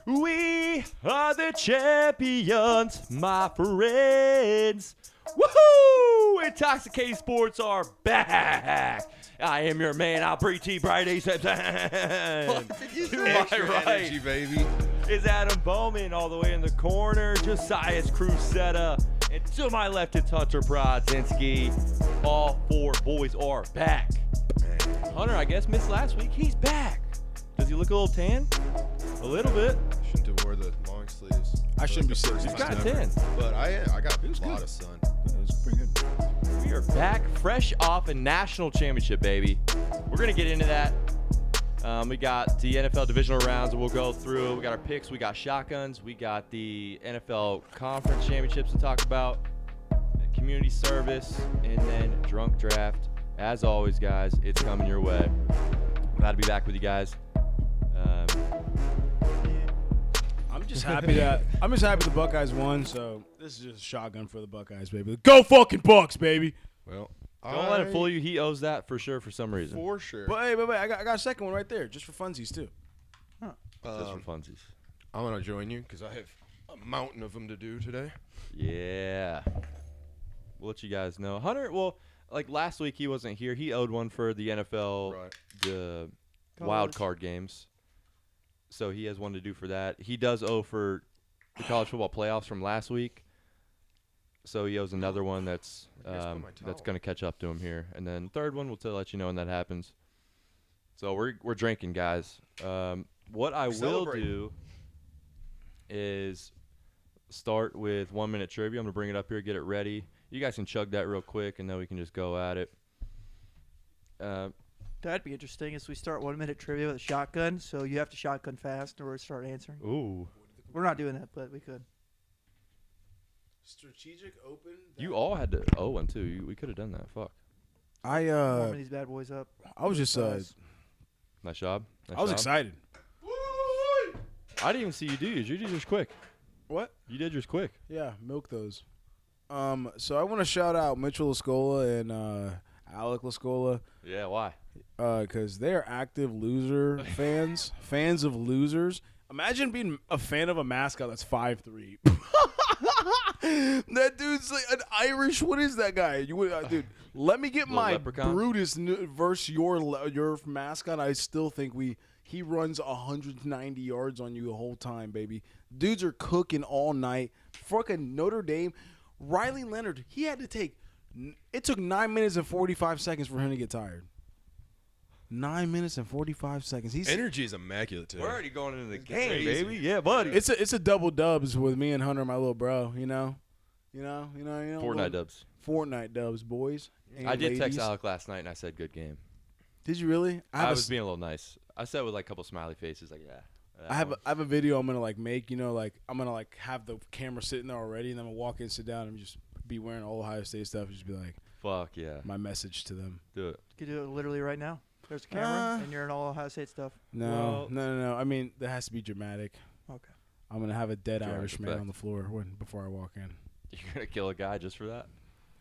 We are the champions, my friends. Woohoo! Intoxicating Sports are back. I am your man, Aubrey T. Brady Simpson. To my right energy, baby. is Adam Bowman, all the way in the corner. Josias Cruzetta. And to my left, it's Hunter Brodzinski. All four boys are back. Hunter, I guess, missed last week. He's back. Does he look a little tan? A little bit. Shouldn't have wore the long sleeves. I shouldn't be sitting. He's got a tan. But I got a lot of sun. Yeah, it was pretty good. We are back, fresh off a national championship, baby. We're going to get into that. We got the NFL divisional rounds that we'll go through. We got our picks. We got shotguns. We got the NFL conference championships to talk about, community service, and then drunk draft. As always, guys, it's coming your way. Glad to be back with you guys. I'm just happy the Buckeyes won. So this is just a shotgun for the Buckeyes, baby. Go fucking Bucks, baby. Well, Don't let him fool you. He owes that for sure for some reason. For sure. But hey, I got a second one right there, just for funsies too. Just for funsies. I'm going to join you because I have a mountain of them to do today. Yeah. We'll let you guys know. Hunter, well, like last week he wasn't here. He owed one for the NFL, the wild card games. So he has one to do for that. He does owe for the college football playoffs from last week. So he owes another one that's going to catch up to him here. And then third one, we'll let you know when that happens. So we're drinking, guys. What I will do is start with 1 minute trivia. I'm going to bring it up here, get it ready. You guys can chug that real quick, and then we can just go at it. That'd be interesting as we start 1 minute trivia with a shotgun, so you have to shotgun fast in order to start answering. Ooh. We're not doing that, but we could. Strategic open. You all had to owe one, too. We could have done that. Fuck. Warming these bad boys up. I was just Nice job. I was excited. I didn't even see you do yours. You did yours quick. What? You did yours quick. Yeah, milk those. So I want to shout out Mitchell Lascola and Alec Lascola. Yeah, why? Because they're active loser fans of losers. Imagine being a fan of a mascot that's 5'3". That dude's like an Irish. What is that guy? Dude, let me get my leprechaun? Brutus versus your mascot. I still think he runs 190 yards on you the whole time, baby. Dudes are cooking all night. Fucking Notre Dame. Riley Leonard, he had to take – it took 9 minutes and 45 seconds for him to get tired. 9 minutes and 45 seconds. Energy is immaculate today. We're already going into the game, crazy. baby. Yeah, buddy. It's a double dubs with me and Hunter, my little bro, you know. Fortnite dubs. Fortnite dubs, boys. I did ladies. text Alec last night, and I said good game. Did you really? I was being a little nice. I said with like a couple smiley faces, like, yeah. I have a video I'm gonna like make, I'm gonna like have the camera sitting there already, and then I'm gonna walk in, sit down, and just be wearing all Ohio State stuff, and just be like, fuck yeah, my message to them. do it. You could do it literally right now. There's a camera, and you're in all Ohio State stuff. No. I mean, that has to be dramatic. Okay. I'm gonna have a dead Dramatic Irish man effect. on the floor before I walk in. You're gonna kill a guy just for that?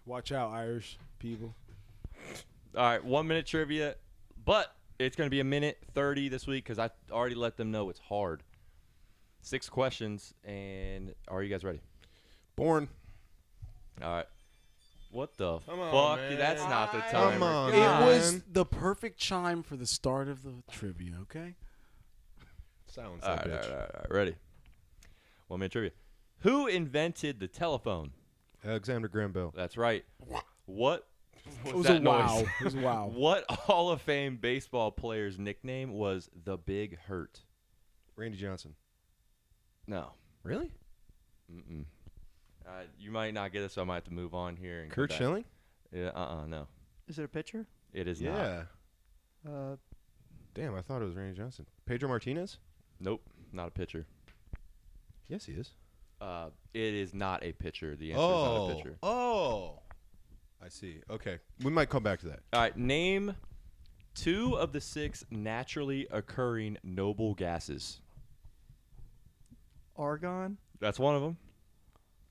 Watch out, Irish people. All right, 1 minute trivia, but it's gonna be a minute 30 this week because I already let them know it's hard. 6 questions, and are you guys ready? Born. All right. What the Come on, fuck? man. That's not the Come timer. on, It man. was the perfect chime for the start of the trivia. Okay. Sounds All like right, bitch. all right. Ready? 1 minute trivia. Who invented the telephone? Alexander Graham Bell. That's right. What It was was that a wow. noise? It was a wow. What Hall of Fame baseball player's nickname was the Big Hurt? Randy Johnson. No. Really? Mm-mm. You might not get it, so I might have to move on here. And Kurt go back. Schilling? Yeah, no. Is it a pitcher? It is Yeah. Uh, Damn, I thought it was Randy Johnson. Pedro Martinez? not. Nope, not a pitcher. Yes, he is. It is not a pitcher. The answer is not a pitcher. Oh. I see. Okay. We might come back to that. All right, name 2 of the 6 naturally occurring noble gases. argon. That's one of them.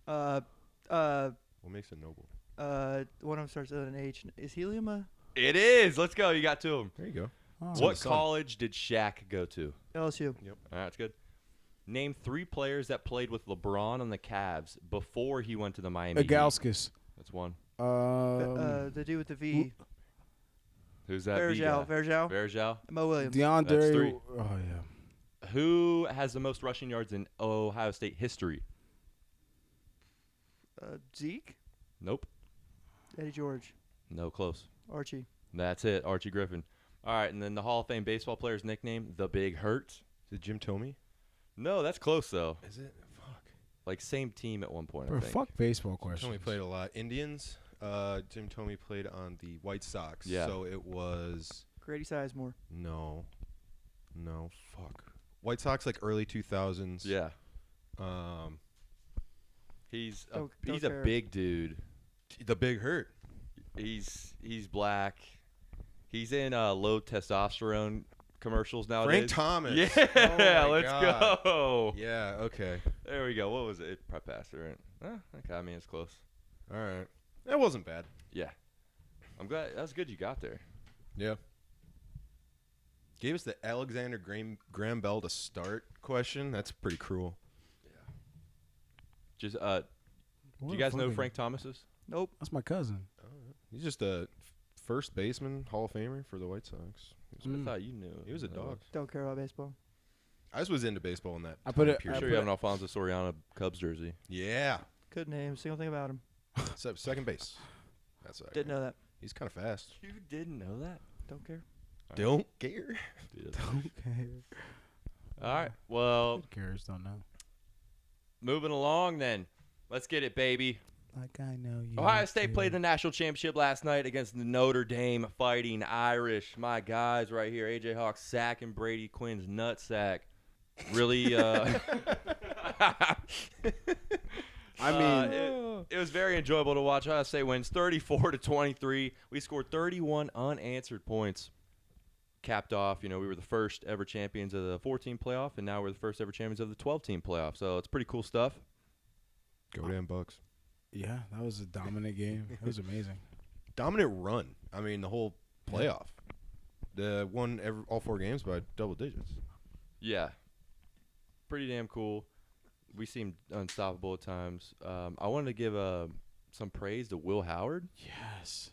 What makes it noble? One of them starts with an H. Is helium a It is. Let's go. You got 2 of them. There you go. Oh. What college did Shaq go to? LSU? All right, that's good. Name 3 players that played with LeBron on the Cavs before he went to the Miami Heat. Agauskas. That's one. The dude with the V. Who's that? V guy? Varejao. Mo Williams. DeAndre. That's 3. Oh, yeah. Who has the most rushing yards in Ohio State history? Zeke. Nope. Eddie George. No, close. Archie. That's it, Archie Griffin. All right, and then the Hall of Fame baseball player's nickname, the Big Hurt. Is it Jim Thome? No, that's close though. Is it? Fuck. Like same team at one point. Bro, I think. fuck baseball questions. Thome played a lot. Indians. Jim Thome played on the White Sox. Yeah. So it was Grady Sizemore. no. Fuck. White Sox like early 2000s. Yeah. He's a Don't care. big dude. The Big Hurt. He's black. He's in low testosterone commercials nowadays. Frank Thomas. Yeah, Oh my let's God. go. Yeah. Okay. There we go. What was it? Probably passer, right? Okay, I mean it's close. All right. That wasn't bad. Yeah. I'm glad. That's good you got there. Yeah. Gave us the Alexander Graham Bell to start question. That's pretty cruel. Just do you guys know who Frank Thomas is? Nope. That's my cousin. He's just a first baseman, Hall of Famer for the White Sox. I thought you knew. He was a dog. Don't care about baseball. I just was into baseball in that. I put time it- period. I'm sure you have an Alfonso Soriano Cubs jersey. Yeah. Couldn't name a single thing about him. Second base. That's what I Didn't got. know that. He's kind of fast. You didn't know that? Don't care. Don't care. Okay. All right. Well, Who cares? Don't know. moving along then. Let's get it, baby. Like I know you. Ohio State played the national championship last night against the Notre Dame Fighting Irish. My guys right here, A.J. Hawk sacking Brady Quinn's nutsack. Really, I mean, it was very enjoyable to watch. Ohio State wins 34-23. We scored 31 unanswered points. Capped off, we were the first ever champions of the 14 playoff, and now we're the first ever champions of the 12-team playoff. So it's pretty cool stuff. Go damn Bucks. yeah, that was a dominant game. It was amazing. Dominant run. I mean, the whole playoff. The won all 4 games by double digits. Yeah. Pretty damn cool. We seemed unstoppable at times. I wanted to give some praise to Will Howard. Yes.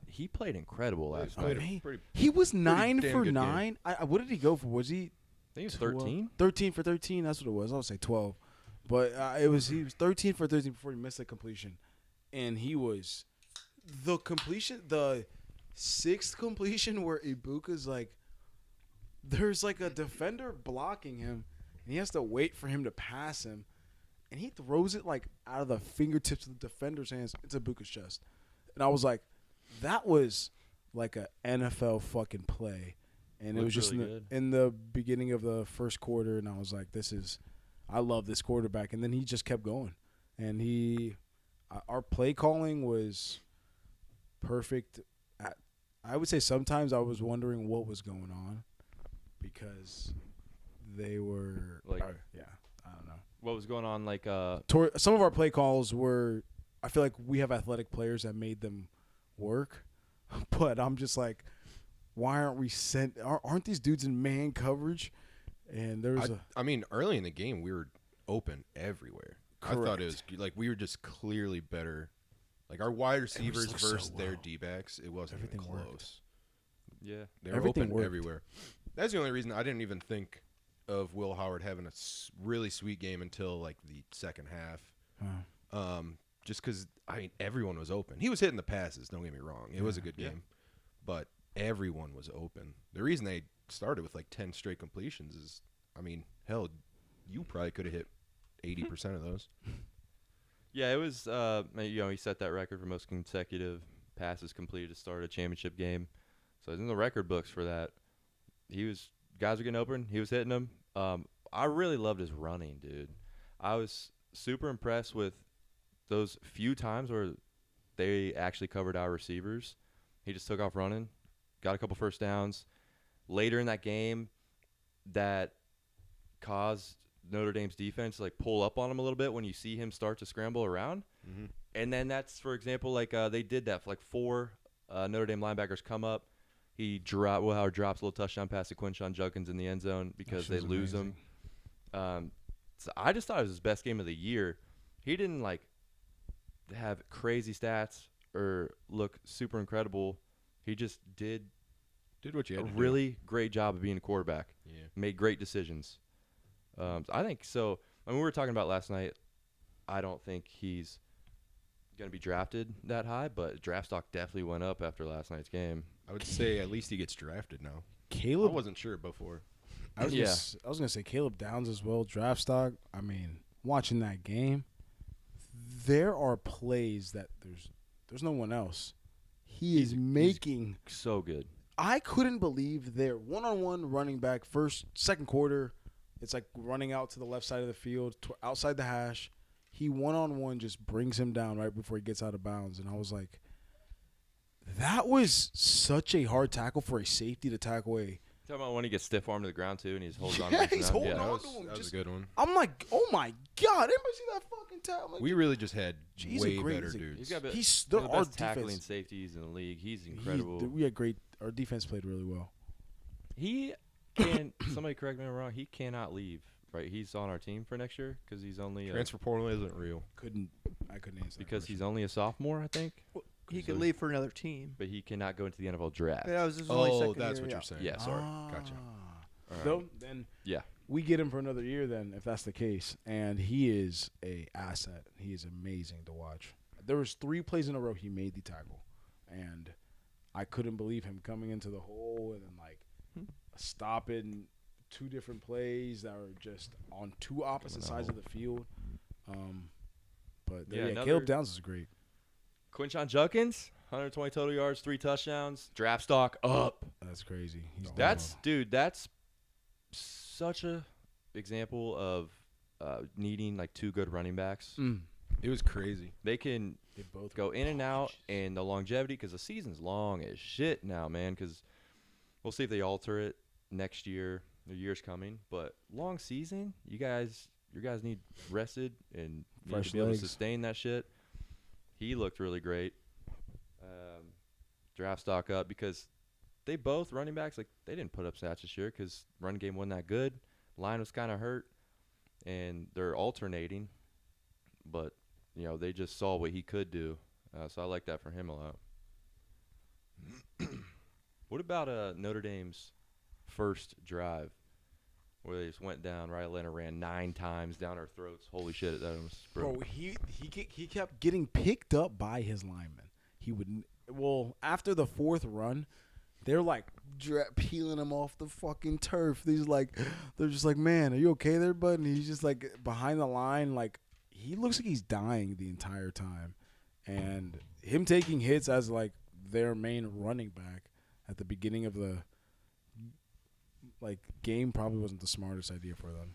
He played incredible last Played night. a Man, pretty- he was 9 damn for good 9. What did he go for? Was he I think it was 12? 13. 13 for 13. That's what it was. I would say 12, but he was 13 for 13 before he missed a completion, and he was the 6th completion where Ibuka's like, there's like a defender blocking him, and he has to wait for him to pass him, and he throws it like out of the fingertips of the defender's hands into Ibuka's chest, and I was like, that was like a NFL fucking play. And it Looked was just really in the beginning of the first quarter, and I was like, I love this quarterback. And then he just kept going. And our play calling was perfect. I would say sometimes I was wondering what was going on because they were, Like- I don't know. What was going on? Like, Some of our play calls were, I feel like we have athletic players that made them work. But I'm just like, why aren't we aren't these dudes in man coverage? And there was I mean, early in the game, we were open everywhere. Correct. I thought it was like we were just clearly better. Like our wide receivers looked so versus their well. D-backs, it wasn't even Everything close. worked. yeah. They were Everything open worked. everywhere. That's the only reason I didn't even think of Will Howard having a really sweet game until like the second half. Just because everyone was open. He was hitting the passes. Don't get me wrong. It was a good game, but everyone was open. The reason they started with like 10 straight completions is, hell, you probably could have hit 80% of those. Yeah, it was, he set that record for most consecutive passes completed to start a championship game. So it's in the record books for that. Guys were getting open. He was hitting them. I really loved his running, dude. I was super impressed with those few times where they actually covered our receivers. He just took off running, got a couple first downs. Later in that game, that caused Notre Dame's defense to pull up on him a little bit when you see him start to scramble around. Mm-hmm. And then that's, for example, they did that for 4 Notre Dame linebackers come up. Will Howard drops a little touchdown pass to Quinshon Judkins in the end zone because they lose him. So I just thought it was his best game of the year. He didn't like have crazy stats or look super incredible. He just did what you had a to do. really great job of being a quarterback. Yeah. Made great decisions. I think so. I mean, we were talking about last night. I don't think he's going to be drafted that high, but draft stock definitely went up after last night's game. I would say at least he gets drafted now. Caleb, I wasn't sure before. I was gonna say Caleb Downs as well. Draft stock. I mean, watching that game, there are plays that there's no one else. He's making So good. I couldn't believe their one-on-one running back second quarter. It's like running out to the left side of the field, outside the hash. He one-on-one just brings him down right before he gets out of bounds, and I was like, that was such a hard tackle for a safety to tackle a. Talking about when he gets stiff arm to the ground too, and he's holding on. Yeah, to he's him. holding Yeah. on. That was a good one. I'm like, oh my god! Anybody see that fucking tackle? Like, We really just had He's a way great- better he's a- dudes. He's got there the are best tackling defense. safeties in the league. He's incredible. We had great. Our defense played really well. He can. Somebody correct me if I'm wrong. He cannot leave. Right, he's on our team for next year because he's only Transfer portal isn't real. I couldn't answer that because question. he's only a sophomore, I think. He could leave for another team. But he cannot go into the NFL draft. That was his only second that's year, what yeah. you're saying. Yeah, sorry. Gotcha. Though, then Yeah. we get him for another year then, if that's the case. And he is a asset. He is amazing to watch. There was 3 plays in a row he made the tackle. And I couldn't believe him coming into the hole and then, like, stopping 2 different plays that were just on 2 opposite sides of the field. But, Yeah, Caleb Downs is great. Quinshon Judkins, 120 total yards, 3 touchdowns, draft stock up. That's crazy. He's That's such a example of needing like 2 good running backs. It was crazy. They can They both go were in and out, punches. and the longevity because the season's long as shit now, man. Because we'll see if they alter it next year. The year's coming, but long season, your guys need rested and need Fresh to be able to legs. sustain that shit. He looked really great. Draft stock up because they both running backs like they didn't put up stats this year because run game wasn't that good. Line was kind of hurt, and they're alternating, but they just saw what he could do. So I like that for him a lot. What about Notre Dame's first drive where they just went down? Right, Atlanta ran 9 times down our throats. Holy shit, that was brutal. Bro, he kept getting picked up by his linemen. He would after the 4th run, they're like peeling him off the fucking turf. They're just like, man, are you okay there, bud? And he's just like behind the line, like he looks like he's dying the entire time. And him taking hits as like their main running back at the beginning of the game probably wasn't the smartest idea for them.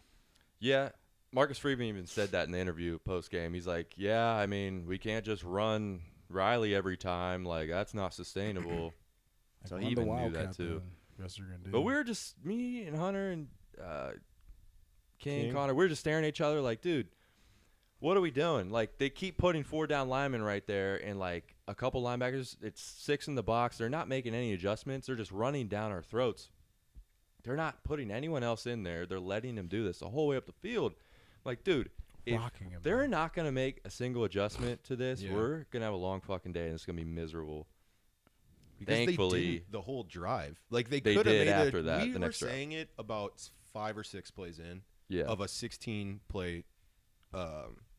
Yeah, Marcus Freeman even said that in the interview post game. He's like, yeah, I mean, we can't just run Riley every time. Like, that's not sustainable. So he even knew that too. But we were just, me and Hunter and King, Connor, we were just staring at each other like, dude, what are we doing? Like, they keep putting 4 down linemen right there and, like, a couple linebackers. It's 6 in the box. They're not making any adjustments. They're just running down our throats. They're not putting anyone else in there. They're letting them do this the whole way up the field. Like, dude, if they're not going to make a single adjustment to this, we're going to have a long fucking day, and it's going to be miserable. Because Thankfully, they didn't the whole drive. Like, they they could have did made after it. that, We the were next drive. saying it about 5 or 6 plays in Yeah. of a 16-play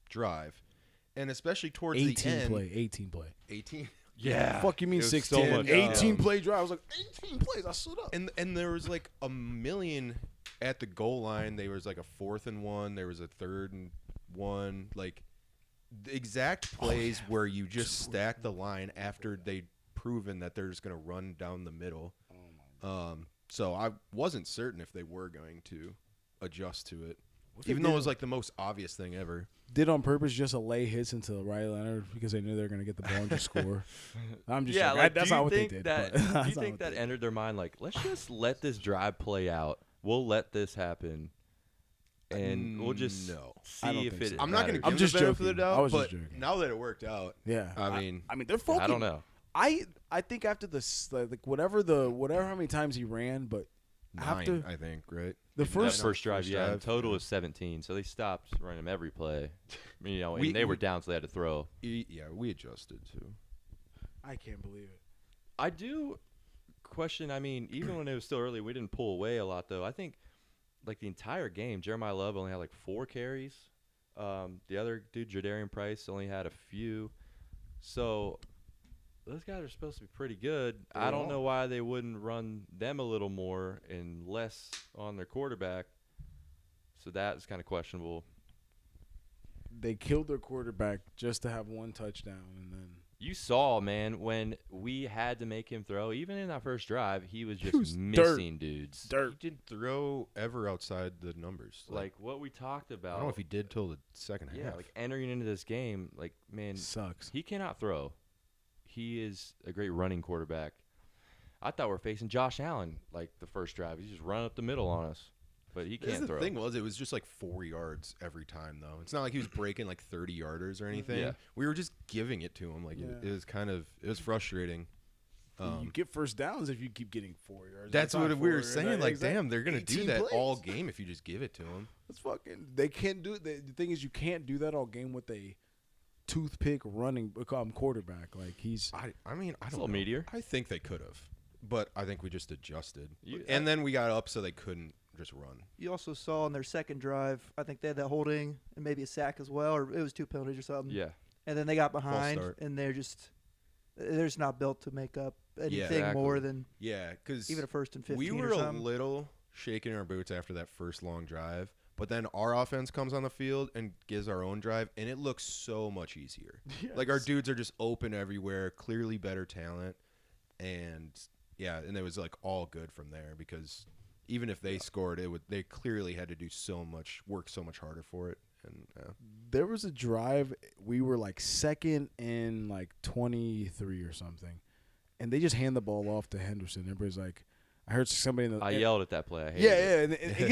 drive. And especially towards the end. 18 play. 18? Yeah. Fuck you mean It was 16? so much, 18 play drive. I was like, 18 plays. I stood up. And there was like a million at the goal line. There was like a 4th and 1. There was a 3rd and 1. Like, the exact plays where you just stack the line after they'd proven that they're just going to run down the middle. So I wasn't certain if they were going to adjust to it. Even though it was like the most obvious thing ever. Did on purpose just to lay hits into Riley Leonard because they knew they were going to get the ball and just score. I'm just joking. That's not what they did. That, but do you think that entered their mind? Like, let's just let this drive play out. We'll let this happen, and we'll just I don't see if think it. so. I'm not going to matters. give just the benefit of the joking. I doubt, was just but joking. now that it worked out, Yeah. I mean, they're fucking. I don't know. I think after this, like whatever how many times he ran, but 9, after I think, right? The first drive, yeah. Total was 17, so they stopped running him every play. And they were down, so they had to throw. Yeah, we adjusted too. I can't believe it. I do question. I mean, even when it was still early, we didn't pull away a lot, though. I think, like, the entire game, Jeremiah Love only had, like, 4 carries. The other dude, Jadarian Price, only had a few. So those guys are supposed to be pretty good. I don't know why they wouldn't run them a little more and less on their quarterback. So that's kind of questionable. They killed their quarterback just to have 1 touchdown, and then you saw, man, when we had to make him throw, even in that first drive, he was just missing dudes. Dirt. He didn't throw ever outside the numbers. Like what we talked about. I don't know if he did till the second half. Yeah, like entering into this game, like, man, sucks. He cannot throw. He is a great running quarterback. I thought we were facing Josh Allen, like, the first drive. He's just running up the middle on us. But he can't throw. The thing was, it was just like 4 yards every time, though. It's not like he was breaking like 30-yarders or anything. Yeah. We were just giving it to him. Like it was frustrating. You get first downs if you keep getting 4 yards. That's what we were saying. Like, exactly. damn, they're gonna do that plays. all game if you just give it to them. That's fucking. They can't do it. The thing is, you can't do that all game with a toothpick running quarterback. Like he's. I mean, I don't know. Meteor. I think they could have, but I think we just adjusted. And then we got up so they couldn't just run. You also saw on their second drive, I think they had that holding and maybe a sack as well, or it was 2 penalties or something. Yeah. And then they got behind, and they're just not built to make up anything more than because even a 1st and 15 we were or something. a little shaking our boots after that first long drive, but then our offense comes on the field and gives our own drive, and it looks so much easier. Yes. Like, our dudes are just open everywhere, clearly better talent, and it was like all good from there because even if they scored, they clearly had to do work so much harder for it. And there was a drive we were like second and like 23 or something, and they just hand the ball off to Henderson. Everybody's like, I heard somebody in the. I yelled at that play. I hated and it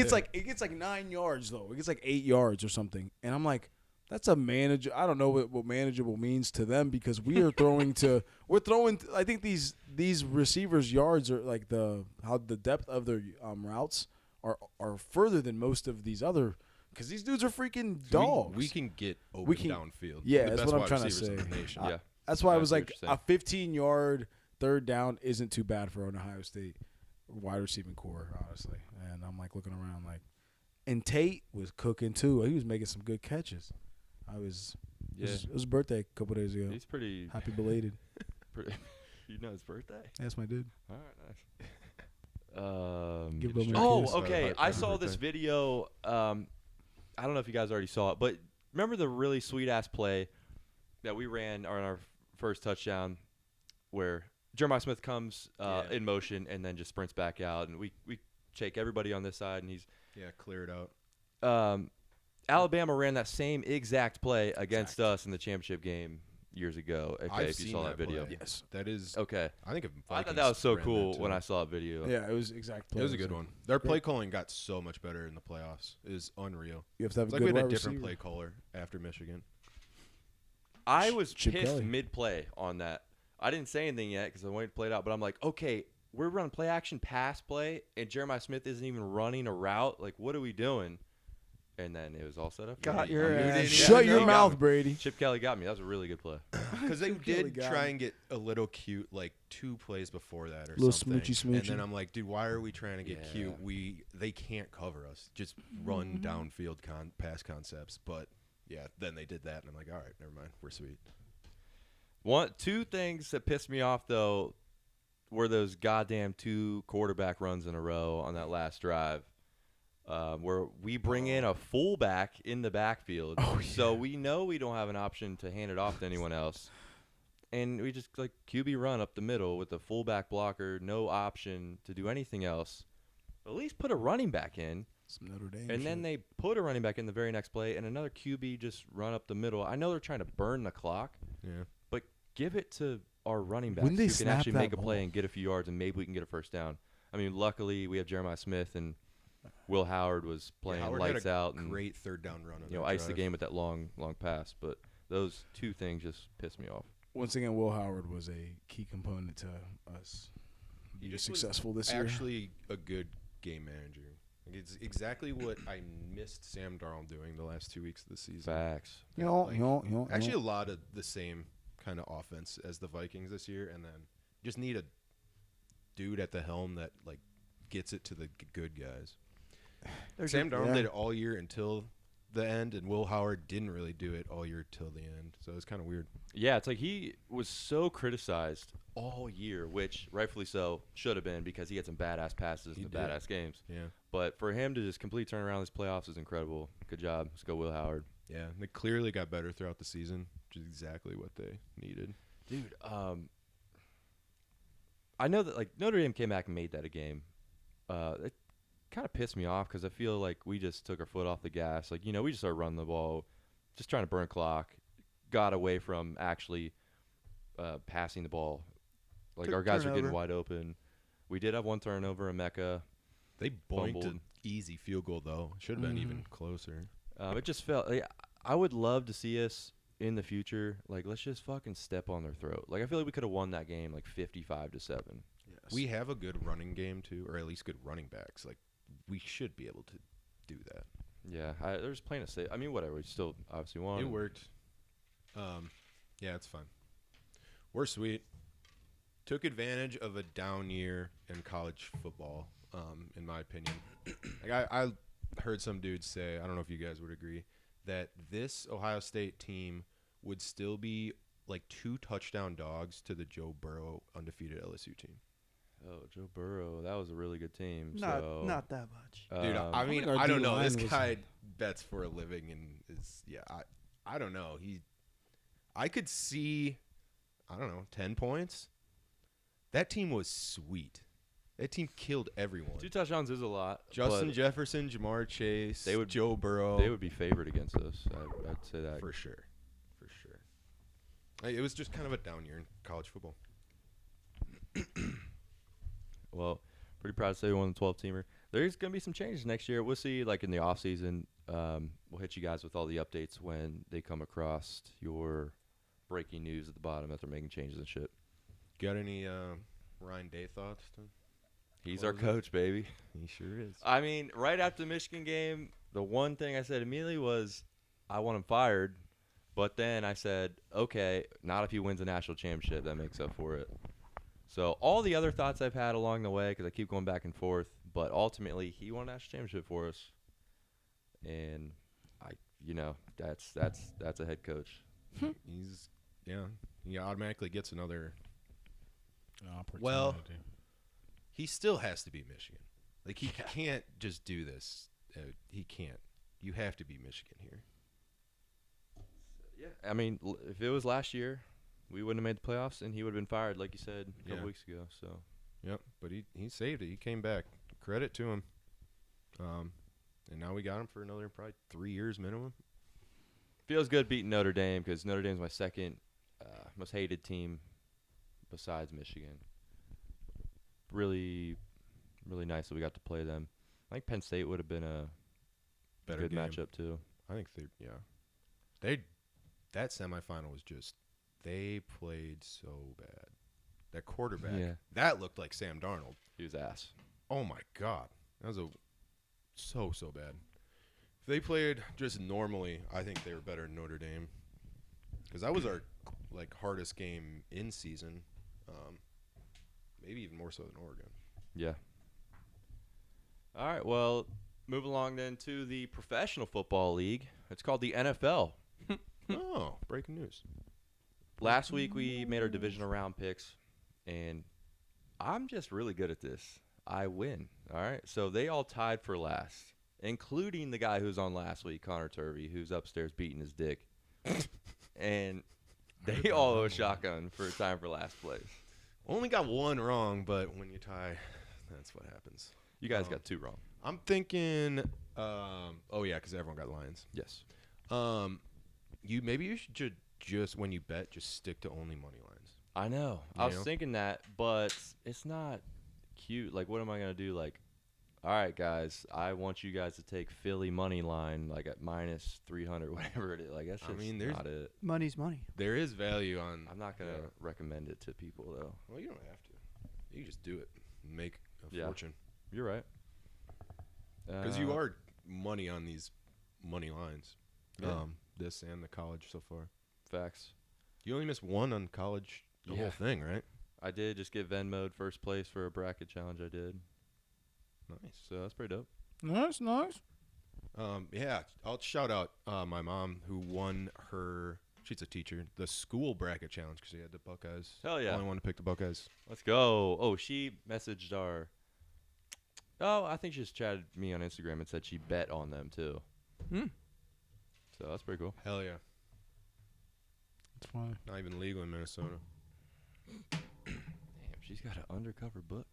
gets like 9 yards though. It gets like 8 yards or something, and I'm like, that's a manager. I don't know what manageable means to them because we are throwing to. We're throwing. I think these receivers' yards are like the depth of their routes are further than most of these other. Because these dudes are freaking dogs. We can get open downfield. Yeah, that's what I'm trying to say. Yeah. That's why I was like, a 15-yard third down isn't too bad for an Ohio State wide receiving core, honestly. And I'm like looking around like, and Tate was cooking too. He was making some good catches. It was his birthday a couple days ago. He's pretty happy belated. You know his birthday? That's my dude. All right, nice. Give him a kiss. Okay. I saw this video. I don't know if you guys already saw it, but remember the really sweet-ass play that we ran on our first touchdown where Jeremiah Smith comes in motion and then just sprints back out, and we shake everybody on this side, and he's clear it out. Alabama ran that same exact play against us in the championship game years ago. Okay, if you saw that video. Play. Yes, that is okay. I think I thought that was so cool when I saw that video. Yeah, it was exact play. It was a good one. Their play calling got so much better in the playoffs. It is unreal. You have to have it's a like good we had a wide different receiver. play caller after Michigan. I was Chip pissed Kelly. mid-play on that. I didn't say anything yet because I wanted to play it out, but I'm like, okay, we're running play action pass play, and Jeremiah Smith isn't even running a route. Like, what are we doing? And then it was all set up. Got your ass. Shut your mouth, Brady. Chip Kelly got me. That was a really good play. Because they Kelly did got try him. and get a little cute, like 2 plays before that or Little something. smoochy. And then I'm like, dude, why are we trying to get cute? They can't cover us. Just run downfield pass concepts. But then they did that, and I'm like, all right, never mind. We're sweet. 2 things that pissed me off though were those goddamn 2 quarterback runs in a row on that last drive. Where we bring in a fullback in the backfield. So we know we don't have an option to hand it off to anyone else. And we just like QB run up the middle with a fullback blocker, no option to do anything else. At least put a running back in. Some Notre Dame and then they put a running back in the very next play and another QB just run up the middle. I know they're trying to burn the clock. Yeah. But give it to our running backs When they who can snap actually that make a ball. play and get a few yards, and maybe we can get a first down. I mean, luckily we have Jeremiah Smith and Will Howard was playing Howard lights had a out and great third down run. iced the game with that long pass. But those 2 things just pissed me off. Once again, Will Howard was a key component to us being successful this year. Actually, a good game manager. Like, it's exactly what I missed Sam Darnold doing the last 2 weeks of the season. Facts. Actually, a lot of the same kind of offense as the Vikings this year, and then just need a dude at the helm that like gets it to the good guys. Sam Darnold did it all year until the end, and Will Howard didn't really do it all year till the end. So it's kind of weird. Yeah, it's like he was so criticized all year, which rightfully so should have been because he had some badass passes and badass games. Yeah. But for him to just completely turn around these playoffs is incredible. Good job. Let's go, Will Howard. Yeah, they clearly got better throughout the season, which is exactly what they needed. Dude, I know that like Notre Dame came back and made that a game. It kind of pissed me off because I feel like we just took our foot off the gas. Like, we just started running the ball, just trying to burn clock, got away from actually passing the ball. Like, our guys were getting wide open. We did have one turnover in Mecca. They boinked an easy field goal, though. Should have been even closer. It just felt like I would love to see us in the future. Like, let's just fucking step on their throat. Like, I feel like we could have won that game like 55-7. Yes. We have a good running game, too, or at least good running backs. Like, we should be able to do that. Yeah, there's plenty to say. I mean, whatever. We still obviously won. It worked. Yeah, it's fine. We're sweet. Took advantage of a down year in college football, in my opinion. Like I heard some dudes say, I don't know if you guys would agree, that this Ohio State team would still be like 2 touchdown dogs to the Joe Burrow undefeated LSU team. Oh, Joe Burrow. That was a really good team. Not that much. Dude, I mean, I don't know. This guy bets for a living and is, I don't know. I could see, I don't know, 10 points. That team was sweet. That team killed everyone. 2 touchdowns is a lot. Justin Jefferson, Jamar Chase, Joe Burrow. They would be favored against us. I'd say that. For sure. For sure. It was just kind of a down year in college football. Well, pretty proud to say we won the 12-teamer. There's going to be some changes next year. We'll see, like, in the offseason. We'll hit you guys with all the updates when they come across your breaking news at the bottom that they're making changes and shit. Got any Ryan Day thoughts? He's our coach, baby. He sure is. I mean, right after the Michigan game, the one thing I said immediately was I want him fired. But then I said, okay, not if he wins a national championship. That makes up for it. So all the other thoughts I've had along the way, because I keep going back and forth, but ultimately he won a national championship for us. And, that's a head coach. He automatically gets another opportunity. Well, he still has to be Michigan. Like, he can't just do this. He can't. You have to be Michigan here. Yeah, I mean, if it was last year, we wouldn't have made the playoffs, and he would have been fired, like you said a couple weeks ago. So, yep, but he saved it. He came back. Credit to him. And now we got him for another probably 3 years minimum. Feels good beating Notre Dame because Notre Dame's my second most hated team besides Michigan. Really, really nice that we got to play them. I think Penn State would have been a good matchup too. I think that semifinal was just, they played so bad. That quarterback, that looked like Sam Darnold. He was ass. Oh my God, that was so bad. If they played just normally, I think they were better than Notre Dame, because that was our hardest game in season. Maybe even more so than Oregon. Yeah. All right, well, move along then to the Professional Football League. It's called the NFL. Oh, breaking news. Last week we made our divisional round picks, and I'm just really good at this. I win, all right? So they all tied for last, including the guy who's on last week, Connor Turvey, who's upstairs beating his dick. And they all owe a shotgun for time for last place. Only got one wrong, but when you tie, that's what happens. You guys got 2 wrong. I'm thinking, because everyone got Lions. Yes. Maybe you should just when you bet, just stick to only money lines. I know. I was thinking that, but it's not cute. Like, what am I gonna do? Like, all right, guys, I want you guys to take Philly money line, like at minus 300, whatever it is. Like, that's just not it. Money's money. There is value on. I'm not gonna recommend it to people though. Well, you don't have to. You can just do it and make a fortune. You're right. Because you are money on these money lines. Yeah. This and the college so far. Facts. You only missed one on college, the whole thing, right? I did just get Venmo'd first place for a bracket challenge I did. Nice. So that's pretty dope. Nice. Yeah, I'll shout out my mom who won her. She's a teacher. The school bracket challenge because she had the Buckeyes. Hell yeah. Only one to pick the Buckeyes. Let's go. Oh, she messaged our. Oh, I think she just chatted me on Instagram and said she bet on them too. So that's pretty cool. Hell yeah. It's fine. Not even legal in Minnesota. Damn, she's got an undercover book.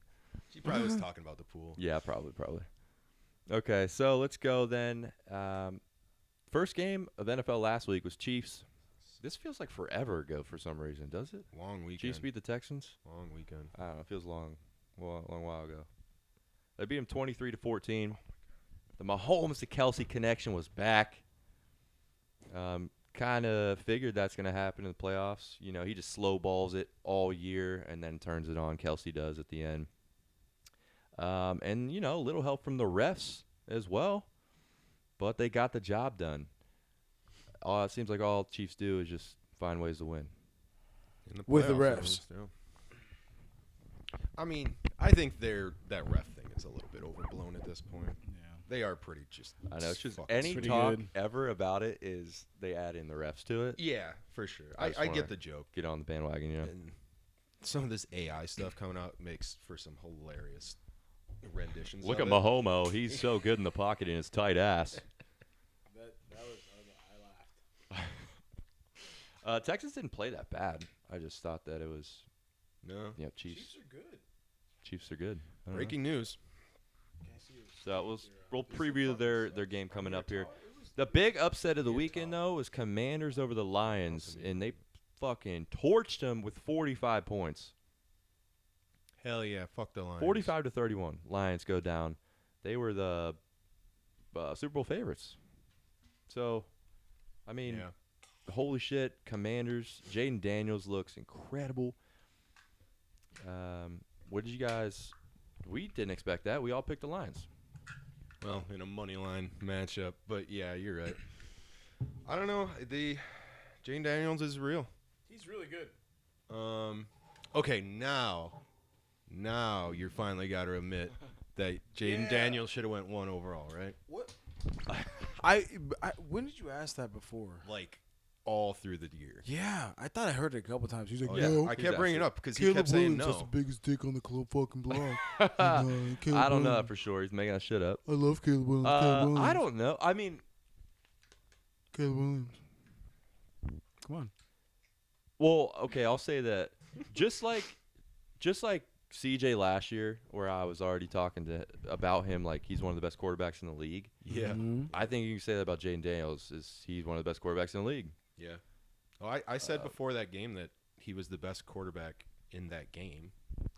She probably was talking about the pool. Yeah, probably. Okay, so let's go then. First game of NFL last week was Chiefs. This feels like forever ago for some reason, does it? Long weekend. Chiefs beat the Texans. Long weekend. I don't know. It feels long while ago. They beat them 23-14. The Mahomes to Kelsey connection was back. Kind of figured that's going to happen in the playoffs. You know, he just slow balls it all year and then turns it on. Kelsey does at the end. And, you know, a little help from the refs as well. But they got the job done. It seems like all Chiefs do is just find ways to win. With the playoffs, refs. I mean, I think that ref thing is a little bit overblown at this point. Yeah. They are pretty just. I know. It's just fucking any pretty talk good. ever about it is they add in the refs to it. Yeah, for sure. I just I wanna get the joke. Get on the bandwagon, you know. And some of this AI stuff coming out makes for some hilarious renditions. Look of at it. Mahomo. He's so good in the pocket in his tight ass. I laughed. Texas didn't play that bad. I just thought that it was, No. Chiefs. are good. Chiefs are good. I don't know. Breaking news. So we'll preview their game coming up here. The big upset of the weekend, though, was Commanders over the Lions, and they fucking torched them with 45 points. Hell yeah. Fuck the Lions. 45-31. Lions go down. They were the Super Bowl favorites. So, I mean, Yeah. holy shit, Commanders. Jaden Daniels looks incredible. What did you guys? We didn't expect that. We all picked the Lions. Well, in a money line matchup, but yeah, you're right. I don't know. Jane Daniels is real. He's really good. Okay, now you're finally got to admit that Jaden Daniels should have went 1 overall, right? What? I when did you ask that before? Like all through the year. Yeah, I thought I heard it a couple times. He's like, Oh, no. I kept bringing it up because he Caleb kept saying Williams has the no. biggest dick on the club fucking block. I don't know Williams. that for sure. He's making that shit up. I love Caleb Williams. Caleb Williams. I don't know. I mean, Caleb Williams. Come on. well, okay, I'll say that just like CJ last year, where I was already talking about him like he's one of the best quarterbacks in the league. Yeah. Mhm. I think you can say that about Jaden Daniels. Is he's one of the best quarterbacks in the league? Yeah. Oh, I said before that game that he was the best quarterback in that game,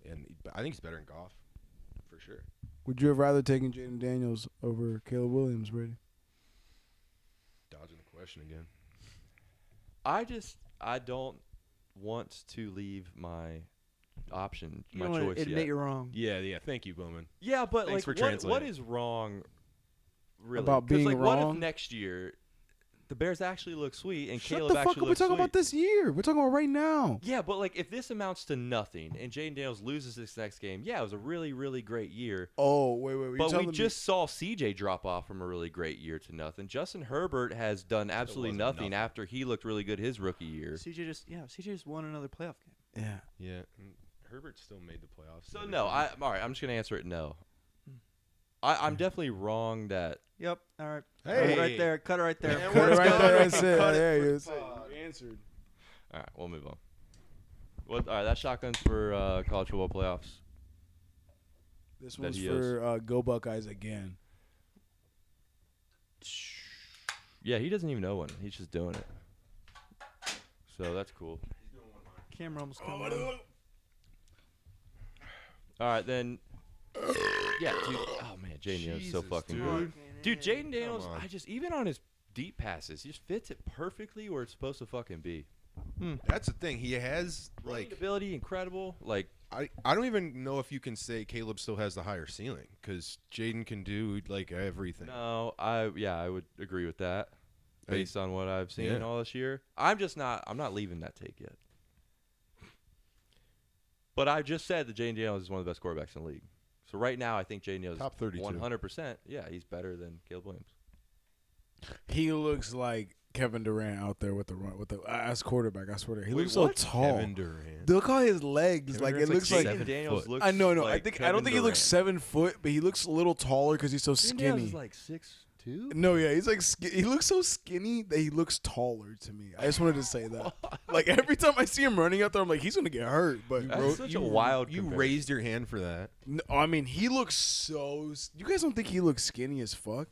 and I think he's better than Goff, for sure. Would you have rather taken Jaden Daniels over Caleb Williams, Brady? Dodging the question again. I don't want to leave my option, You my don't want choice to admit yet. you're wrong. Yeah. Thank you, Bowman. Yeah, but Thanks like, for what translating. is wrong? Really, About 'Cause, being like, what if wrong? next year the Bears actually look sweet and Shut Caleb the fuck actually up. We're looks talking sweet? about this year. We're talking about right now. Yeah, but like if this amounts to nothing and Jaden Daniels loses this next game, yeah, it was a really, really great year. Oh, wait. But we just saw CJ drop off from a really great year to nothing. Justin Herbert has done absolutely wasn't nothing nothing. after he looked really good his rookie year. CJ just won another playoff game. Yeah. Yeah. and Herbert still made the playoffs. So and no, everything. all right, I'm just gonna answer it no. I'm definitely wrong that Yep. All right. Hey. Right there. Cut it right there. And Cut it Let's right go. there. That's it. Cut it There for you the pod. answered. all right, we'll move on. All right, that's shotguns for college football playoffs. This That one's he for Go Buckeyes again. Yeah, he doesn't even know when. He's just doing it. So that's cool. Camera almost come on. All right, then. Yeah, dude. Oh man, Jaden Daniels is so Jesus, fucking dude. good. Dude, Jaden Daniels, on. even on his deep passes, he just fits it perfectly where it's supposed to fucking be. That's the thing. He has Running like ability, incredible. Like I don't even know if you can say Caleb still has the higher ceiling because Jaden can do like everything. No, I would agree with that based on what I've seen all this year. I'm not leaving that take yet. But I just said that Jaden Daniels is one of the best quarterbacks in the league. So right now, I think Jaden Daniels top 32. 100%. Yeah, he's better than Caleb Williams. He looks like Kevin Durant out there with the as quarterback. I swear to God. He looks what? so tall. Kevin Durant. Look at his legs. Kevin like Durant's it looks like. Jaden Daniels looks I know. like I don't think he looks Kevin 7 foot, but he looks a little taller because he's so Jaden Daniels skinny. is like 6'2". No, yeah, he's like he looks so skinny that he looks taller to me. I just wanted to say that. Like every time I see him running out there, I'm like, he's gonna get hurt. But That's such a wild. You comparison. raised your hand for that. no, I mean, he looks so. You guys don't think he looks skinny as fuck?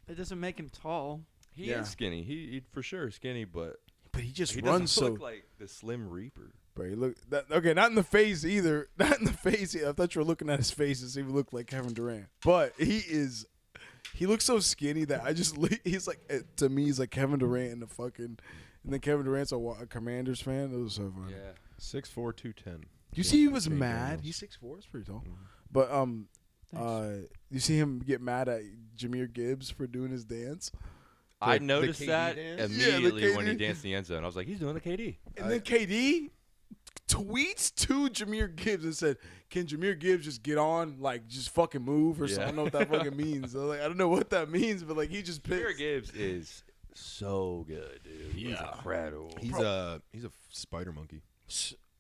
It doesn't make him tall. He is skinny. He for sure skinny, but But he just he runs doesn't so. look like the Slim Reaper. Bro, he look okay. Not in the face either. Not in the face. I thought you were looking at his face to see if he looked like Kevin Durant. But he is. He looks so skinny that I just. He's like to me. He's like Kevin Durant in the fucking. And then Kevin Durant's a Commanders fan. It was so funny. Yeah. 6'4", 210. You see, he was Jaden mad. Daniels. He's 6'4". It's pretty tall. Mhm. But you see him get mad at Jahmyr Gibbs for doing his dance. I The noticed KD that dance? immediately when he KD. danced in the end zone. I was like, he's doing the KD. And then KD tweets to Jahmyr Gibbs and said, "Can Jahmyr Gibbs just get on, like just fucking move or something?" I don't know what that fucking means. I was like, I don't know what that means, but like he just Jahmyr pissed. Gibbs is so good, dude. He's incredible. He's a spider monkey.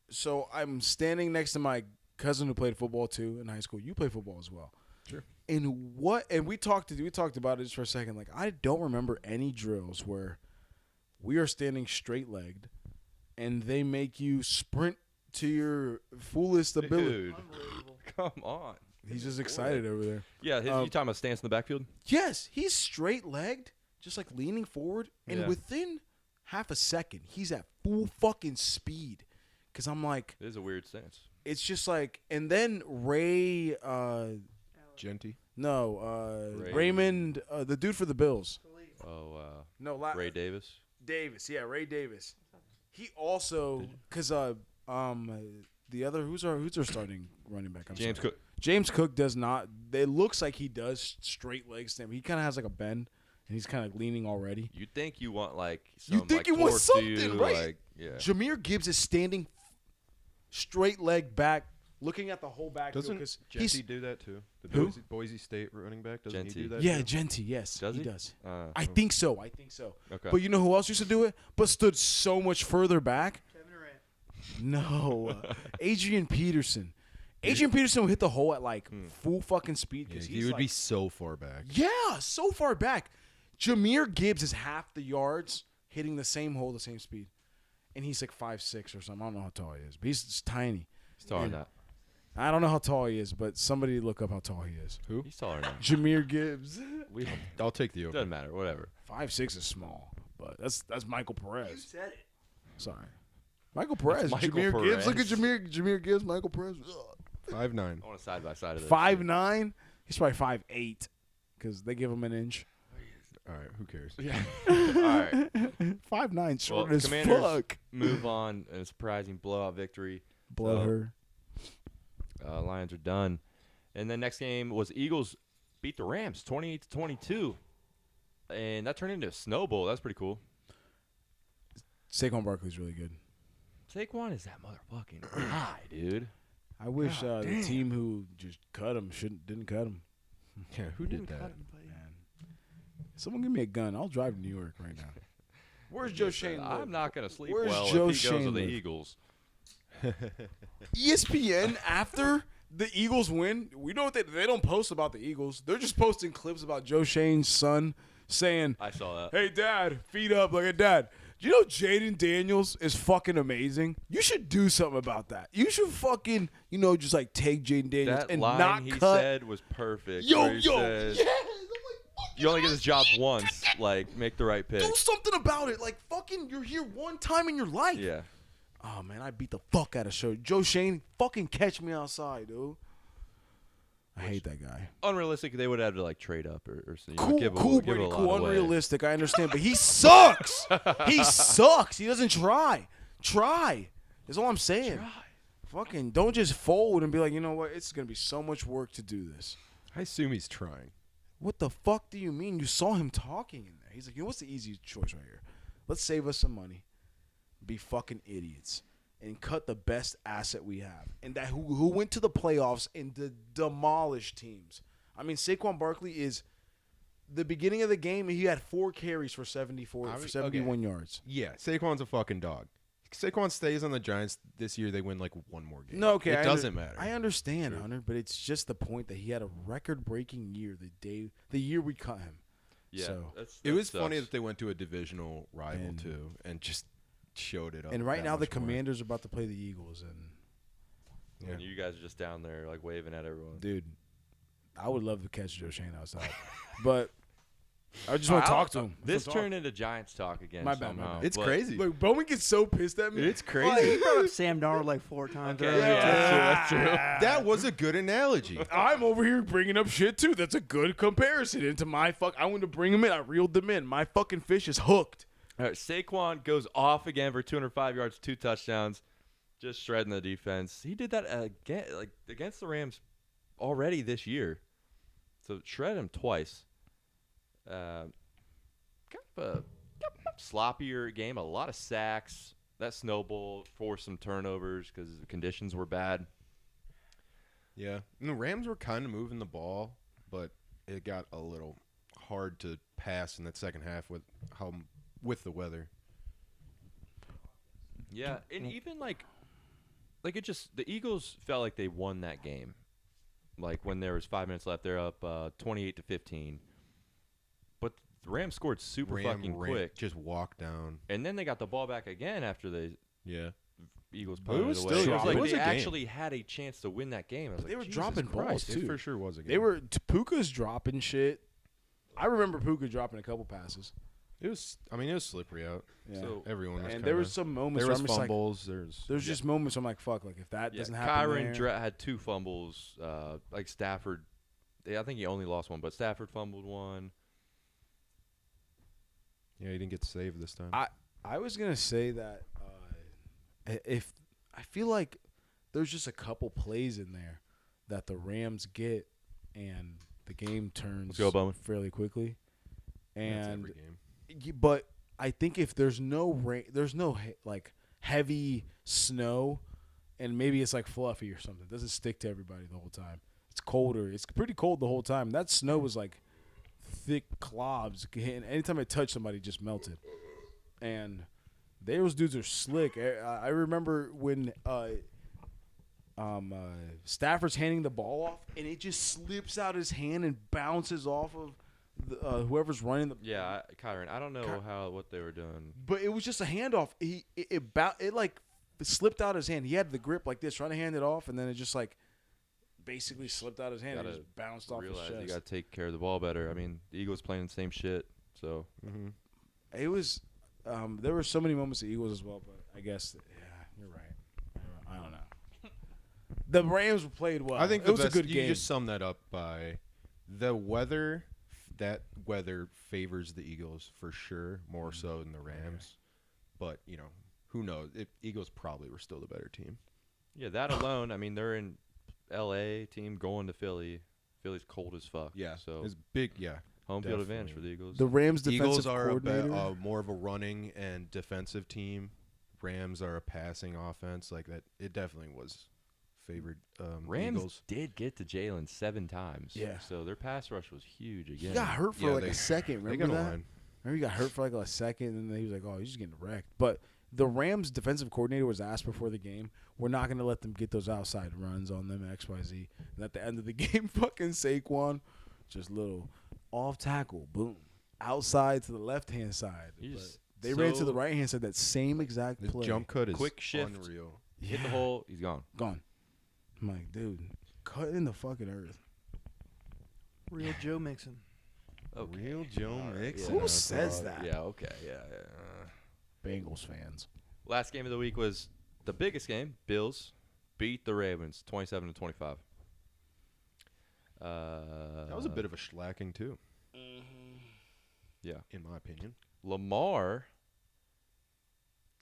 So I'm standing next to my cousin who played football too in high school. You play football as well. Sure. And we talked about it just for a second. Like I don't remember any drills where we are standing straight legged and they make you sprint to your fullest ability. Dude, come on. He's just excited over there. Yeah, you talking about stance in the backfield? Yes, he's straight legged, just like leaning forward, and Yeah. within half a second, he's at full fucking speed. Cause I'm like, It is a weird stance. it's just like, and then Ray, Genty. Raymond, the dude for the Bills. Oh, No, Ray Davis. Davis. Yeah, Ray Davis. He also, cause the other who's our starting running back? James Cook. James Cook does not. It looks like he does straight leg stand. He kind of has like a bend, and he's kind of leaning already. You'd think you want like some, You think like, you want torque something, to you, right? Like, yeah. Jahmyr Gibbs is standing straight leg back, looking at the whole backfield. Doesn't 'cause Genty do that too? The Who? Boise State running back, doesn't Genty. he do that? Yeah, too? Genty. Yes, Does he? does. Uh, I think so. Okay. But you know who else used to do it, but stood so much further back? Kevin Durant. No, Adrian Peterson. Adrian Peterson would hit the hole at like full fucking speed Yeah, because he would be so far back. yeah, so far back. Jahmyr Gibbs is half the yards hitting the same hole, the same speed, and he's like 5'6" or something. I don't know how tall he is, but he's just tiny. he's taller than that. I don't know how tall he is, but somebody look up how tall he is. Who? He's taller than that. Jahmyr Gibbs. I'll take the over. Doesn't matter. Whatever. 5'6" is small, but that's Michael You Perez. said it. Sorry, Michael Perez. Michael Jahmyr Gibbs. Look at Perez. Jameer Gibbs. Michael Perez. 5'9". I want a side by side of this. 5'9". He's probably 5'8", because they give him an inch. All right, who cares? Yeah. All right. 5'9", short Well, as Commanders fuck. move on in a surprising blowout victory. Blow her. Lions are done. And then next game was Eagles beat the Rams 28-22. And that turned into a snowball. That's pretty cool. Saquon Barkley's really good. Saquon is that motherfucking guy, dude. I wish God the damn. team who just cut him didn't cut him. Yeah, who did that? Man. Someone give me a gun. I'll drive to New York right now. Where's Joe Shane? I'm not going to sleep Where's well Joe if he goes Shane to the live? Eagles. ESPN after the Eagles win, we know what they don't post about the Eagles. They're just posting clips about Joe Shane's son saying, I saw that. "Hey, Dad, feet up, look at Dad." Do you know Jaden Daniels is fucking amazing? You should do something about that. You should fucking, just like take Jaden Daniels That and line not he cut. said was perfect. Yo, where he yo, says, yes. you only get this job once. Like, make the right pick. Do something about it. Like, fucking, you're here one time in your life. Yeah. Oh, man, I beat the fuck out of Joe Shane. Fucking catch me outside, dude. I hate that guy. Unrealistic. They would have to, like, trade up or Cool, give cool, give Brady, a lot cool. away. Unrealistic, I understand. But he sucks. He sucks. He doesn't try. Try. That's all I'm saying. Fucking don't just fold and be like, you know what? It's gonna be so much work to do this. I assume he's trying. What the fuck do you mean? You saw him talking in there. He's like, you know what's the easiest choice right here? Let's save us some money. Be fucking idiots. And cut the best asset we have. And that who went to the playoffs and demolished teams. I mean, Saquon Barkley is the beginning of the game, he had 4 carries for 71 yards. Yeah, Saquon's a fucking dog. Saquon stays on the Giants this year, they win like one more game. No, okay. It doesn't matter. I understand, Hunter, but it's just the point that he had a record-breaking year the year we cut him. Yeah, So, it was funny that they went to a divisional rival too and just showed it up. and right that now the much more. Commanders are about to play the Eagles, and And you guys are just down there like waving at everyone. dude, I would love to catch Joe Shane outside, but I just want to talk to him. This turned into Giants talk again. My bad, somehow. It's but- crazy. Look, Bowman gets so pissed at me. It's Well, crazy. he brought up Sam Darnold like 4 times. Okay, earlier. yeah, that's true. That was a good analogy. I'm over here bringing up shit too. That's a good comparison into my fuck. I wanted to bring him in. I reeled them in. My fucking fish is hooked. All right, Saquon goes off again for 205 yards, 2 touchdowns, just shredding the defense. He did that again, like against the Rams already this year. So shred him twice. Kind of a sloppier game, a lot of sacks. That snowballed, forced some turnovers because the conditions were bad. Yeah. And the Rams were kind of moving the ball, but it got a little hard to pass in that second half with the weather. Yeah, and even like it just the Eagles felt like they won that game. Like when there was 5 minutes left, they're up 28-15. But the Rams scored super fucking quick. Just walked down. And then they got the ball back again after the Yeah. Eagles But it punted was it away. still- It was it like was they a game. actually had a chance to win that game. I was They like, were Jesus dropping balls, Christ. too. It for sure was a game. They were Puka's dropping shit. I remember Puka dropping a couple passes. It was slippery out. Yeah. So Everyone was and there kinda- was some moments there where was I'm just like, fumbles. there's just moments where I'm like, fuck, like if that yeah, doesn't happen Kyron there. had 2 fumbles. Like Stafford, I think he only lost one, but Stafford fumbled one. Yeah, he didn't get saved this time. I was gonna say that if I feel like there's just a couple plays in there that the Rams get and the game turns Let's go, Bowman. fairly quickly. That's And every game. but I think if there's no rain, there's no like heavy snow, and maybe it's like fluffy or something. It doesn't stick to everybody the whole time. It's colder. It's pretty cold the whole time. That snow was like thick clobs, and anytime it touched somebody, it just melted. And those dudes are slick. I remember when Stafford's handing the ball off, and it just slips out his hand and bounces off of whoever's running the. Yeah, Kyron, I don't know what they were doing. But it was just a handoff. It like slipped out his hand. He had the grip like this, trying to hand it off, and then it just like basically slipped out his hand and Gotta just bounced off his Realize chest. you got to take care of the ball better. I mean, the Eagles playing the same shit. So It was. There were so many moments of Eagles as well, but I guess you're right. I don't know. The Rams played well. I think it was a good you game. just sum that up by the weather. That weather favors the Eagles for sure, more so than the Rams. But who knows? Eagles probably were still the better team. yeah, that alone. I mean, they're in L.A. team going to Philly. Philly's cold as fuck. Yeah, so it's big. Yeah, home field advantage definitely. for the Eagles. The Rams defensive Eagles are coordinator. more of a running and defensive team. Rams are a passing offense. Like that, it definitely was favored. Rams Eagles. did get to Jalen 7 times. Yeah. So their pass rush was huge again. He got hurt for Yeah, like they- a second. They Remember got a that? line. Remember he got hurt for like a second, and then he was like, "Oh, he's just getting wrecked." But the Rams' defensive coordinator was asked before the game, "We're not going to let them get those outside runs on them X, Y, Z." And at the end of the game, fucking Saquon, just little off tackle, boom, outside to the left hand side. He But just they ran to so- the right hand side. That same exact His play. jump cut is Quick shift. unreal. Hit the hole. He's gone. Gone. I'm like, dude, cut in the fucking earth. Real Joe Mixon. Okay. Real Joe All right, Mixon. Who yeah, says that? Yeah. Okay. Yeah. Bengals fans. Last game of the week was the biggest game. Bills beat the Ravens 27-25. That was a bit of a shellacking too. Yeah. In my opinion. Lamar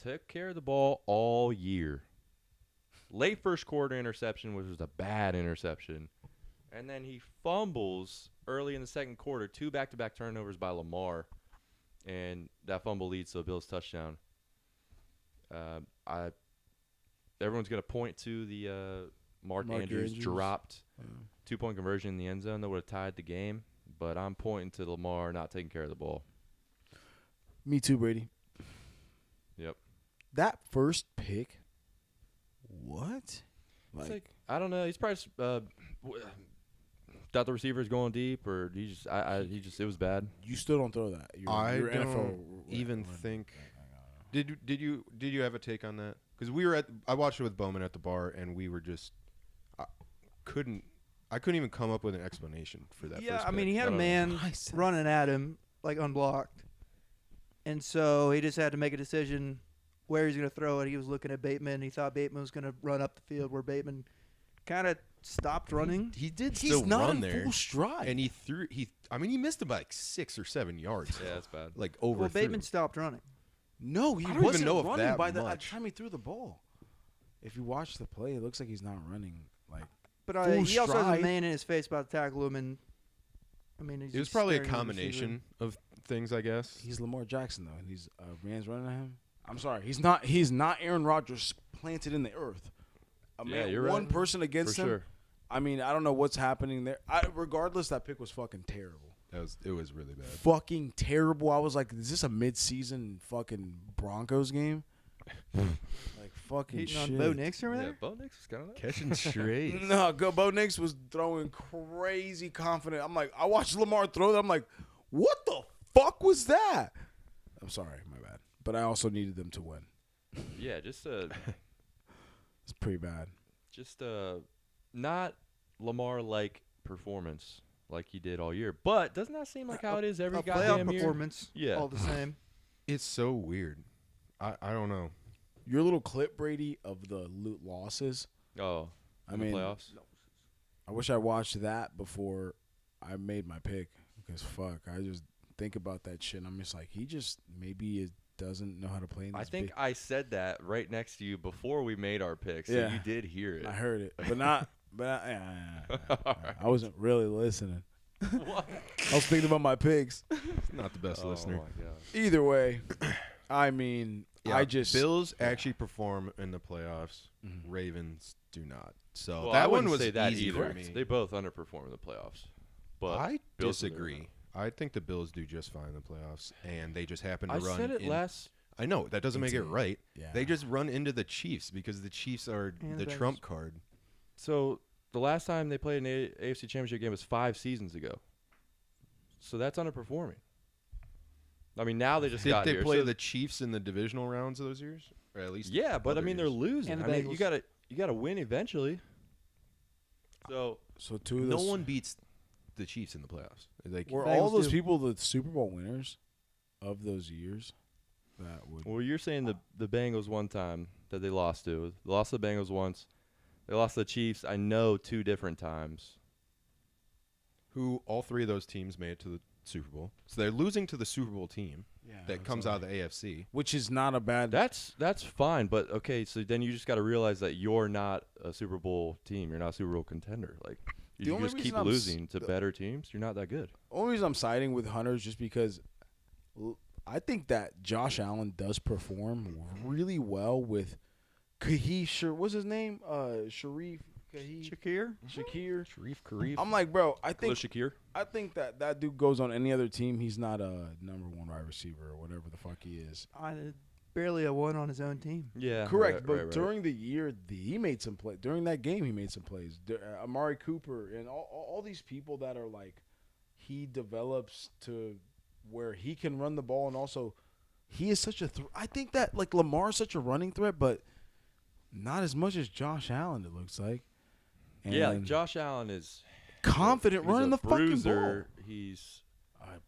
took care of the ball all year. late first quarter interception, which was a bad interception. And then he fumbles early in the second quarter, 2 back-to-back turnovers by Lamar. And that fumble leads to a Bills touchdown. Everyone's going to point to the Mark Andrews dropped 2-point conversion in the end zone that would have tied the game. But I'm pointing to Lamar not taking care of the ball. Me too, Brady. Yep. That first pick, what? Like I don't know. He's probably thought the receiver was going deep, or he just it was bad. You still don't throw that. I you're don't NFL even think. Did you have a take on that? Because I watched it with Bowman at the bar, and we were just I couldn't even come up with an explanation for that. Yeah, first I mean, he pick. had a man running at him like unblocked, and so he just had to make a decision where he's going to throw it. He was looking at Bateman. He thought Bateman was going to run up the field, where Bateman kind of stopped running. He did He's still not run in there, full stride, and he missed him by like 6 or 7 yards. Yeah, that's bad. Like over. Well, Bateman stopped running. No, he I don't wasn't even know if running that by the much. time he threw the ball. If you watch the play, it looks like he's not running like. But Full he also has a stride. man in his face about to tackle him, and I mean, he's It was just probably a staring at the combination of things, I guess. He's Lamar Jackson though, and he's man's running at him. I'm sorry, he's not Aaron Rodgers planted in the earth. You're one right. person against For him. sure. I mean, I don't know what's happening there. Regardless, that pick was fucking terrible. It was really bad. Fucking terrible. I was like, is this a mid-season fucking Broncos game? Like fucking Heating shit. on Bo Nix over Yeah, there. Bo Nix was kind of Catching strays. No, Bo Nix was throwing crazy confident. I'm like, I watched Lamar throw that. I'm like, what the fuck was that? I'm sorry, my bad. But I also needed them to win. Yeah, just It's pretty bad. not Lamar-like performance like he did all year. But doesn't that seem like how it is every A goddamn playoff year? performance. Yeah. all the same. It's so weird. I don't know. Your little clip, Brady, of the losses. Oh, I in the mean, playoffs. I wish I watched that before I made my pick because fuck, I just think about that shit. And I'm just like, maybe doesn't know how to play in this. I think I said that right next to you before we made our picks, so Yeah. you did hear it. I heard it, but not. I wasn't really listening. What? I was thinking about my picks. Not the best listener. Oh my god. Either way, I mean, Yeah, I just Bills actually perform in the playoffs. Mhm. Ravens do not. So Well, that I one wouldn't was say that easy either. for me. They both underperform in the playoffs. But I Bills are disagree. I think the Bills do just fine in the playoffs, and they just happen to I run. said it last. I know that doesn't make it right. Yeah. They just run into the Chiefs because the Chiefs are And the the trump Bengals. card. So the last time they played an AFC Championship game was 5 seasons ago. So that's underperforming. I mean, now they just Did got they here. play so the Chiefs in the divisional rounds of those years, or at least? yeah, but I other mean they're years? losing. And the I mean you Bengals. gotta win eventually. So two of No those. one beats the Chiefs in the playoffs. Like Were Bengals all those do. people the Super Bowl winners of those years? That would. well, you're saying the Bengals one time that they lost to. They lost to the Bengals once. They lost to the Chiefs. I know 2 different times. who all three of those teams made it to the Super Bowl. So they're losing to the Super Bowl team that comes out of the AFC. which is not a bad. That's fine, but okay. So then you just got to realize that you're not a Super Bowl team. You're not a Super Bowl contender. Like The you only just keep reason I'm losing to better teams. You're not that good. Only reason I'm siding with Hunter is just because I think that Josh Allen does perform really well with what's his name? Sharif Shakir. Shakir. Sharif Karif. I'm like, bro, I Khalil think Shakir. that dude goes on any other team. He's not a number 1 wide receiver or whatever the fuck he is. Barely a one on his own team. Yeah, Correct, right, but right. during the year, he made some play. During that game, he made some plays. Amari Cooper and all these people that are like, he develops to where he can run the ball, and also he is such a. I think that like Lamar's such a running threat, but not as much as Josh Allen. It looks like. Yeah, like And Josh Allen is confident he's running a the fucking ball. bruiser. He's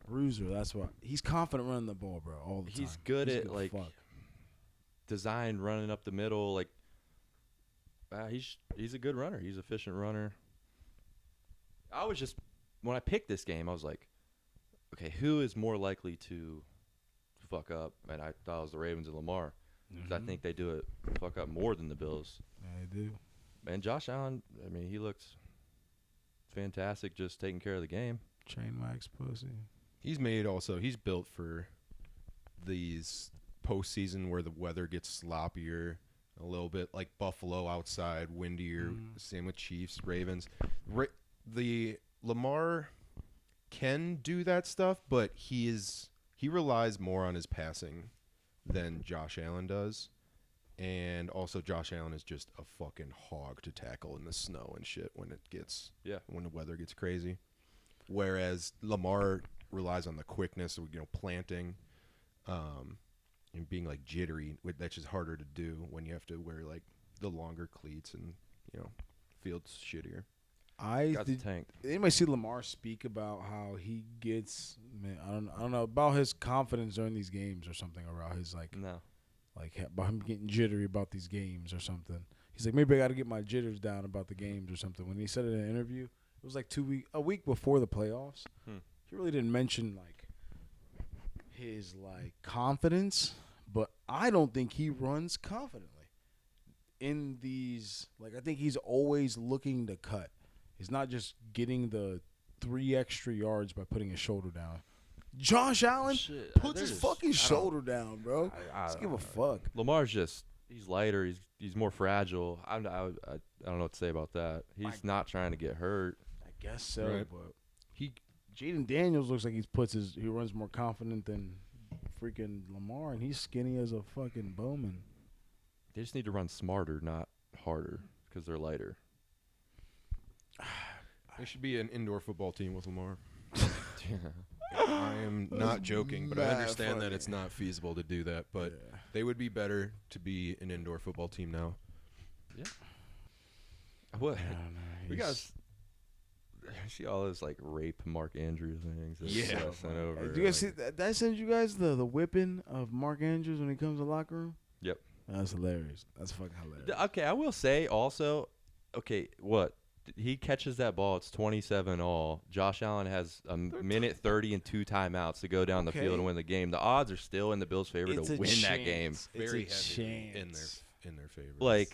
Bruiser. That's what he's confident running the ball, bro. All the time. He's good at, a like, fuck. designed running up the middle. Like he's a good runner. He's an efficient runner. I was just when I picked this game, I was like, okay, who is more likely to fuck up? And I thought it was the Ravens and Lamar. 'Cause I think they do it fuck up more than the Bills. Yeah, they do. And Josh Allen, I mean, he looks fantastic just taking care of the game. Train wax pussy. He's built for these postseason where the weather gets sloppier a little bit, like Buffalo outside, windier. Same with Chiefs, Ravens. The Lamar can do that stuff, but he relies more on his passing than Josh Allen does. And also Josh Allen is just a fucking hog to tackle in the snow and shit when the weather gets crazy. Whereas Lamar relies on the quickness of, planting and being like jittery. That's just harder to do when you have to wear like the longer cleats and, field's shittier. Anybody see Lamar speak about how he gets? Man, I don't know about his confidence during these games or something, about his about him getting jittery about these games or something. He's like, maybe I got to get my jitters down about the games or something. When he said it in an interview, it was like a week before the playoffs. He really didn't mention like his confidence, but I don't think he runs confidently in these. I think he's always looking to cut. He's not just getting the 3 extra yards by putting his shoulder down. Josh Allen puts his fucking shoulder down, bro. Let's give a fuck. Lamar's he's lighter. He's more fragile. I don't know what to say about that. He's not trying to get hurt. I guess so, Right. but Jaden Daniels looks like he runs more confident than freaking Lamar, and he's skinny as a fucking Bowman. They just need to run smarter, not harder, because they're lighter. They should be an indoor football team with Lamar. I am not joking, but I understand that it's not feasible to do that. But they would be better to be an indoor football team now. Yeah. What? We got. See all those rape Mark Andrews things. That sent over. Do you guys see that? Did I send you guys the whipping of Mark Andrews when he comes to the locker room? Yep. That's hilarious. That's fucking hilarious. Okay, I will say also. Okay, what? He catches that ball. It's 27 all. Josh Allen has a minute 30 and 2 timeouts to go down the field and win the game. The odds are still in the Bills' favor to win that game. Very it's heavy in their favor.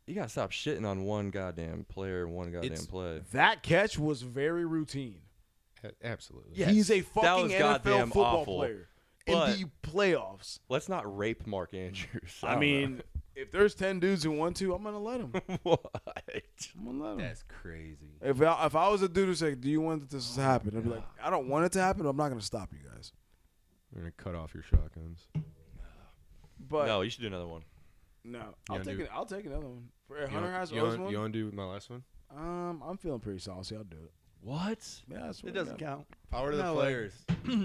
You gotta stop shitting on one goddamn player, one goddamn play. That catch was very routine. Absolutely. Yes, he's a fucking goddamn NFL football awful. player in the playoffs. Let's not rape Mark Andrews. I mean, if there's 10 dudes who want to, I'm gonna let them. What? I'm gonna let them. That's crazy. If I was a dude who said, "Do you want this to happen?" I'd be like, "I don't want it to happen. But I'm not gonna stop you guys." We're gonna cut off your shotguns. But no, you should do another one. No, I'll take another one. Hunter has you one. You want to do my last one? I'm feeling pretty saucy. I'll do it. What? Yeah, It doesn't count. Power to the No, players.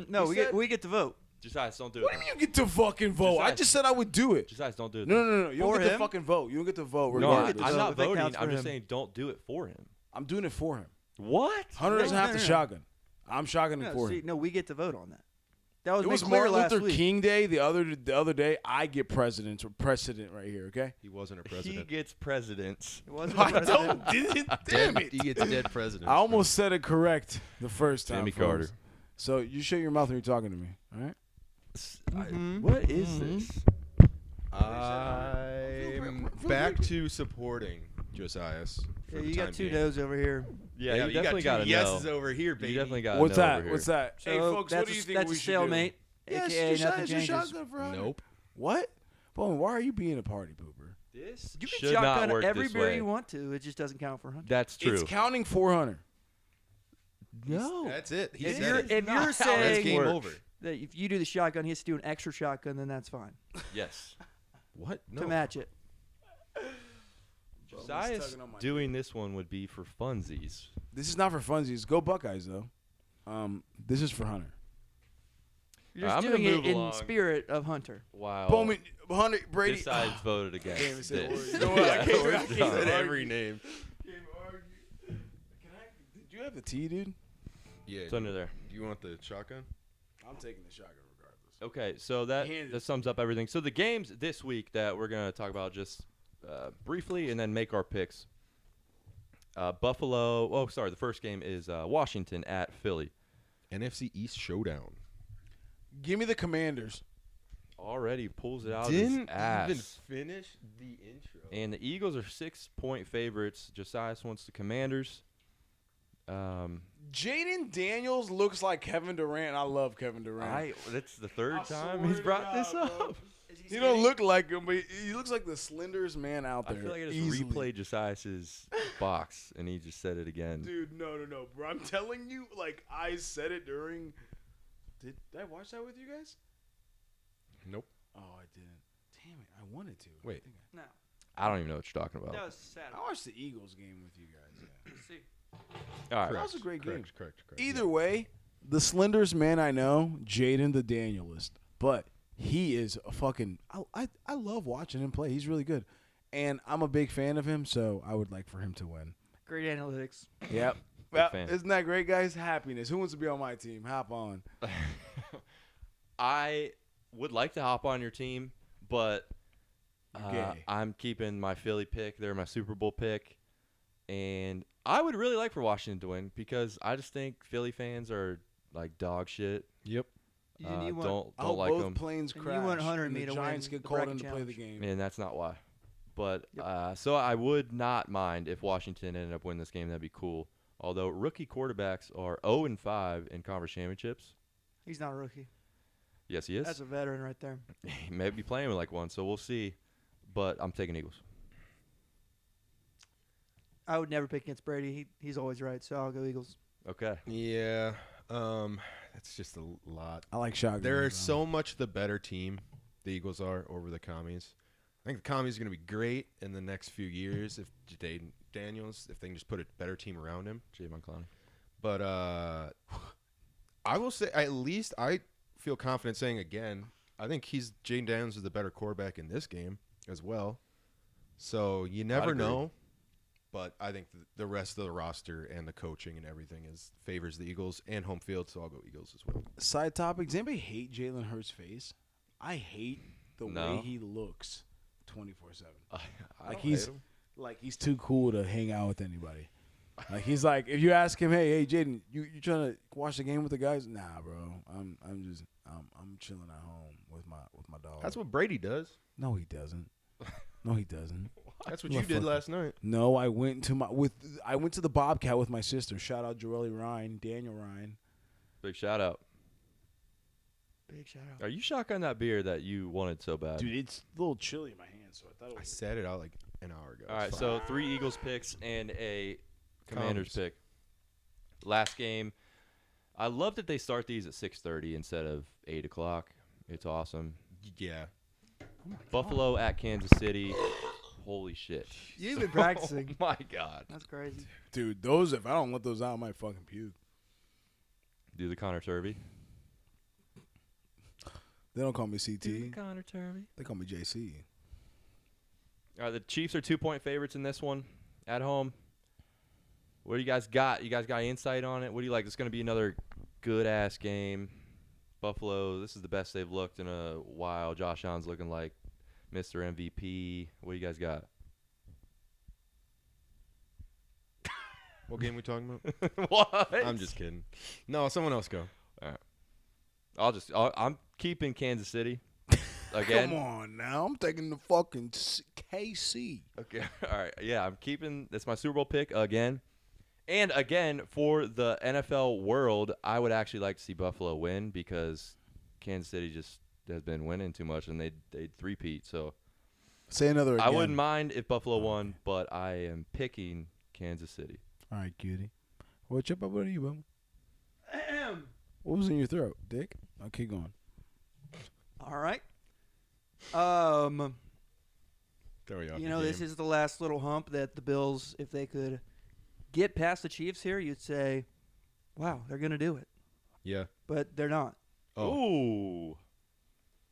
No, we get to vote. Josias, don't do it. What do you get to fucking vote? I just said I would do it. Josias, don't do it. No. You don't For get to him? fucking vote. You don't get to vote. No, I'm regardless. not if it voting. counts for I'm just him. saying don't do it for him. I'm doing it for him. What? Hunter doesn't have no, to no. shotgun. I'm shotgunning for him. No, we get to vote on that. That was It was made clear Martin last Luther week. King Day the other day. I get precedent right here. Okay. He wasn't a He president. gets presidents. It wasn't I a president. didn't. Damn it. He gets dead president. I almost said it correct the first time. Jimmy folks. Carter. So you shut your mouth when you're talking to me. All right. What is this? I'm back to supporting Josias. Yeah, you got 2 no's over here. Yeah, you definitely got got to two yeses over here, baby. You definitely got to What's know that? over here. What's that? So Hey, folks, that's what do you think that's we a should stalemate. do? Yes, AKA your nothing changes. shotgun for Hunter. Nope. What? Bowman, why are you being a party pooper? This You can should not shotgun work every this beer way. you want to. It just doesn't count for Hunter. That's true. It's counting for Hunter. No. That's it. He If said you're, it. if not you're how this That's saying game works. over. that if you do the shotgun, he has to do an extra shotgun, then that's fine Yes. What? to match it. Josias doing this one would be for funsies. This is not for funsies. Go Buckeyes, though. This is for Hunter. You're I'm just gonna doing move it in along. spirit of Hunter. Wow. Bowman, Hunter, Brady. This side's voted Can't even against say a this. word. You know what? I can't- we're I can't done. say Said argue. every name. Did you have the tea, dude? Yeah. It's under there. Do you want the shotgun? I'm taking the shotgun regardless. Okay, so that sums up everything. So the games this week that we're going to talk about just briefly and then make our picks. Buffalo. Oh, sorry. The first game is Washington at Philly. NFC East showdown. Give me the Commanders. already pulls it out Didn't of his ass. even finish the intro. And the Eagles are 6-point favorites. Josias wants the Commanders. Jaden Daniels looks like Kevin Durant. I love Kevin Durant. That's the third I time swear he's to brought God, this bro. up. He don't look like him, but he looks like the slenderest man out I there. feel like I just easily. replayed Josias's box, and he just said it again. Dude, no, bro. I'm telling you, like, I said it during. Did I watch that with you guys? Nope. Oh, I didn't. Damn it, I wanted to. Wait. No. I don't even know what you're talking about. That was sad. I watched the Eagles game with you guys. Yeah. See. All right. That was a great game. Correct. Either way, the slenderest man I know, Jaden the Danielist. But he is a fucking. I love watching him play. He's really good. And I'm a big fan of him, so I would like for him to win. Great analytics. Yep. Big fan. Isn't that great, guys? Happiness. Who wants to be on my team? Hop on. I would like to hop on your team, but Gay. I'm keeping my Philly pick. They're my Super Bowl pick. And I would really like for Washington to win because I just think Philly fans are like dog shit. Yep. And you want, Don't I hope like both them. planes And crash. you want Hunter and the me to Giants win get the called bracket in to play the challenge. game. And that's not why. But so I would not mind if Washington ended up winning this game. That'd be cool. Although rookie quarterbacks are 0-5 in conference championships. He's not a rookie. Yes, he is. That's a veteran right there. He may be playing with like one, so we'll see. But I'm taking Eagles. I would never pick against Brady. He's always right, so I'll go Eagles. Okay. Yeah. That's just a lot. I like shotgun. They're so much the better team, the Eagles are, over the Commies. I think the Commies are going to be great in the next few years if Jaden Daniels, if they can just put a better team around him. Javon Clowney. But I will say, at least I feel confident saying again, I think Jaden Daniels is the better quarterback in this game as well. So you never agree. know. But I think the rest of the roster and the coaching and everything favors the Eagles and home field, so I'll go Eagles as well. Side topic. Does anybody hate Jalen Hurts' face? I hate the way he looks 24/7. Like he's too cool to hang out with anybody. Like he's like, if you ask him, hey Jaden, you trying to watch the game with the guys? Nah, bro. I'm chilling at home with my dog. That's what Brady does. No, he doesn't. No, he doesn't. That's what you did last night. No, I went to the Bobcat with my sister. Shout out Joelle Ryan, Daniel Ryan. Big shout out. Big shout out. Are you shotgun that beer that you wanted so bad? Dude, it's a little chilly in my hands, so I thought it I was. set it out like an hour ago. All right, It's so fine. 3 Eagles picks and a Commanders Commies. pick. Last game. I love that they start these at 6:30 instead of 8 o'clock. It's awesome. Yeah. Buffalo at Kansas City. Holy shit. You've been practicing. Oh, my God. That's crazy. Dude, those, if I don't let those out, I might fucking puke. Do the Connor Turvey. They don't call me CT. Connor Turvey. They call me JC. All right, the Chiefs are 2-point favorites in this one at home. What do you guys got? You guys got insight on it? What do you like? It's going to be another good-ass game. Buffalo, this is the best they've looked in a while. Josh Allen's looking like Mr. MVP. What do you guys got? What game we talking about? What? I'm just kidding. No, someone else go. I'm keeping Kansas City again. Come on now. I'm taking the fucking KC. Okay. All right. Yeah, I'm keeping. That's my Super Bowl pick again. And again, for the NFL world, I would actually like to see Buffalo win because Kansas City just has been winning too much, and they three-peat. So Say another again. I wouldn't mind if Buffalo won, but I am picking Kansas City. All right, cutie. What's up? What are you, bro? What was in your throat, Dick? I'll keep going. All right. Throw you off You the know, this game. is the last little hump that the Bills, if they could get past the Chiefs here, you'd say, wow, they're going to do it. Yeah. But they're not Oh. Ooh.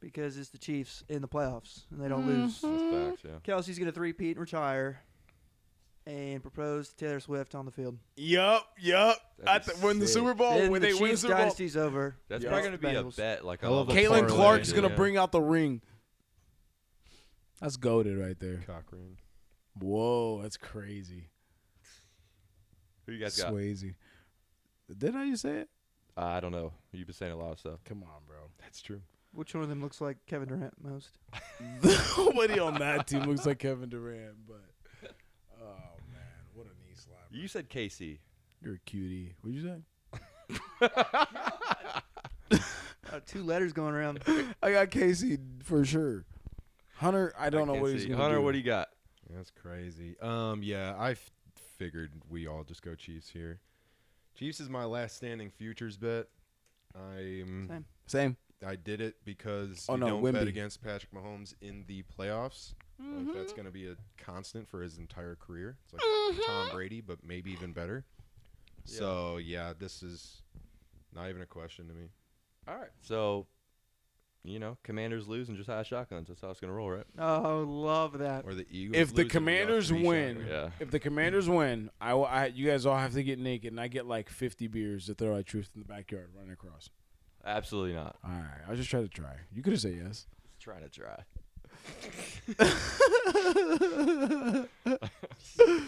because it's the Chiefs in the playoffs, and they don't lose. That's facts, yeah. Kelsey's going to three-peat and retire and propose to Taylor Swift on the field. Yup. That'd be When the sick. Super Bowl, Then when the they win the Chiefs Super Bowl, dynasty's over. That's Yeah. probably going to be a Bengals. bet. Like I love a the Caitlin parlay, Clark's dude. going to Yeah. bring out the ring. That's goated right there. Cochran. Whoa, that's crazy. Who you guys got? Swayze. Didn't I just say it? I don't know. You've been saying a lot of stuff. Come on, bro. That's true. Which one of them looks like Kevin Durant most? Nobody on that team looks like Kevin Durant, but oh man, what a knee slapper. You said KC. You're a cutie. What'd you say? 2 letters going around. I got Casey for sure. Hunter, I don't know what he's gonna Hunter, do. what do you got? That's crazy. Yeah, figured we all just go Chiefs here. Chiefs is my last standing futures bet. Same. I did it because Oh, you no, don't Wemby. bet against Patrick Mahomes in the playoffs. Like, that's going to be a constant for his entire career. It's like Tom Brady, but maybe even better. Yeah. So, yeah, this is not even a question to me. All right. So, Commanders lose and just high shotguns. That's how it's going to roll, right? Oh, love that. Or the Eagles If the lose and we got Commanders 3 win, shotguns. Yeah. if the Commanders win, you guys all have to get naked, and I get like 50 beers to throw at Truth in the backyard running across. Absolutely not. All right, I was just trying to try. You could have said yes. Just trying to try.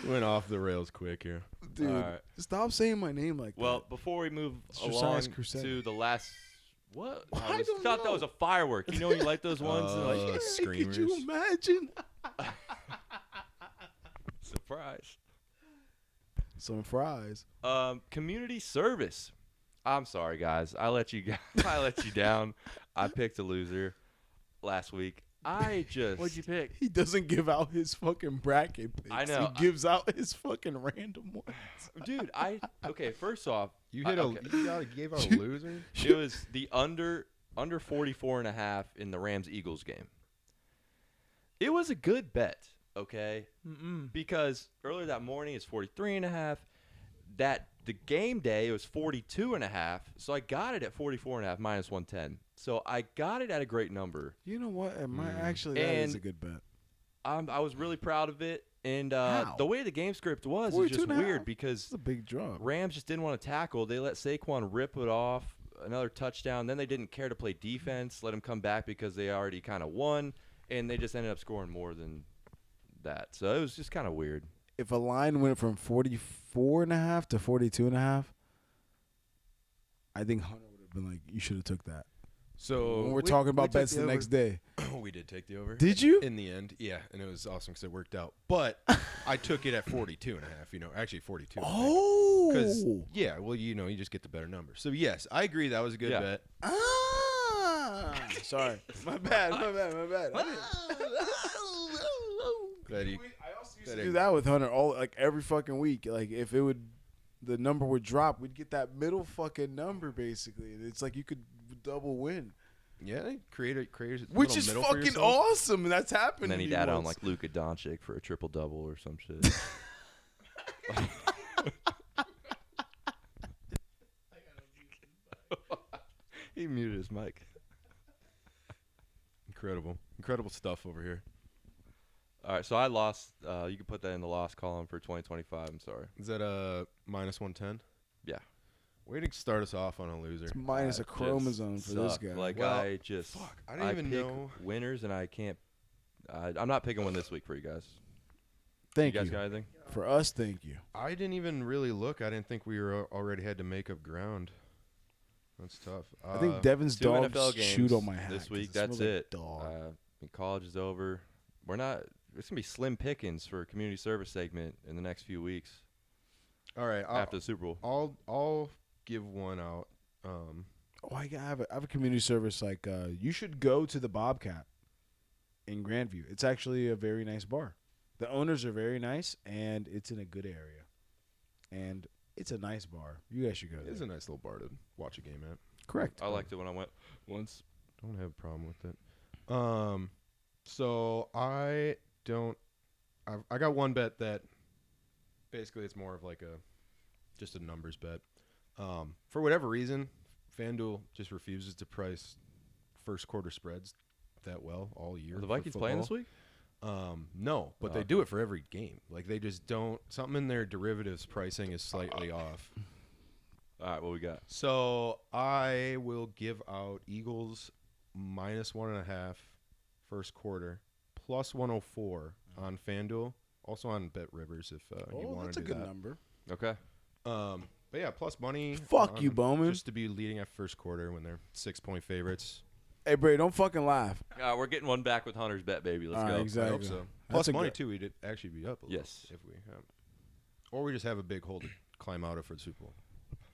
Went off the rails quick here. Dude, All right. stop saying my name like Well, that. before we move Exercise along Crusade. to the last, what? I I don't thought that know. was a firework. You know when you light those ones? And like, Could Screamers. you imagine? surprise. Some fries. Community service. I'm sorry, guys. I let you down. I picked a loser last week. What'd you pick? He doesn't give out his fucking bracket picks. I know. He gives out his fucking random ones. Dude, okay, first off, You I- hit okay. you gave out a loser? It was the under 44.5 in the Rams-Eagles game. It was a good bet, okay? Because earlier that morning it's 43.5. The game day it was 42.5. So I got it at 44.5 minus 110. So I got it at a great number. You know what? Actually, that is a good bet. I was really proud of it. And How? the way the game script was 42 just and a weird half? because It's a big drop. Rams just didn't want to tackle. They let Saquon rip it off, another touchdown. Then they didn't care to play defense, let him come back because they already kind of won, and they just ended up scoring more than that. So it was just kind of weird. If a line went from 44.5 to 42.5, I think Hunter would have been like, you should have took that. So When we're we- talking about we took bets the the over. next day. we did take the over. Did you? In the end, yeah, and it was awesome because it worked out. But I took it at 42.5. Actually 42. Because Oh. yeah, well, you just get the better number. So yes, I agree that was a good Yeah. bet. Sorry. My bad. I That he, used to do that with Hunter every fucking week. Like if the number would drop, we'd get that middle fucking number basically. It's like you could double win, yeah, create a which little is middle for fucking yourself. awesome. And that's happened. And then to he'd me add on once. like Luka Doncic for a triple double or some shit. He muted his mic. Incredible stuff over here. All right, so I lost. You can put that in the loss column for 2025. I'm sorry. Is that a minus 110? Yeah. Way to start us off on a loser. It's minus a Just chromosome for this suck. guy. Like Well, I just, I didn't even pick know. winners, and I can't. I'm not picking one this week for you guys. Thank you you. guys got anything? For us, thank you. I didn't even really look. I didn't think we were already had to make up ground. That's tough. I think Devin's 2 dogs NFL games shoot on my hat this 'cause week. it That's smells like it. dog. College is over. We're not. It's gonna be slim pickings for a community service segment in the next few weeks All right. after the Super Bowl. I'll give one out. I have a community service. Like you should go to the Bobcat in Grandview. It's actually a very nice bar. The owners are very nice, and it's in a good area. And it's a nice bar. You guys should go there. It's a nice little bar to watch a game at. Correct. I liked it when I went once. Don't have a problem with it. So I got one bet that basically it's more of like just a numbers bet. For whatever reason, FanDuel just refuses to price first quarter spreads that well all year. Are the for Vikings playing this football. week? No, but they Okay. do it for every game. Like they just don't. Something in their derivatives pricing is slightly off. All right, what we got? So I will give out Eagles minus 1.5 first quarter, plus 104 on FanDuel, also on Bet Rivers if you want that's to a do good that. number. Okay. But yeah, plus money. Fuck you, on Bowman. Just to be leading at first quarter when they're 6-point favorites. Hey, Bray, don't fucking laugh. We're getting one back with Hunter's bet, baby. Let's All go. right, exactly. I hope so. That's Plus a money good- too. We'd actually be up. A little Yes. if we have, or we just have a big hole to climb out of for the Super Bowl.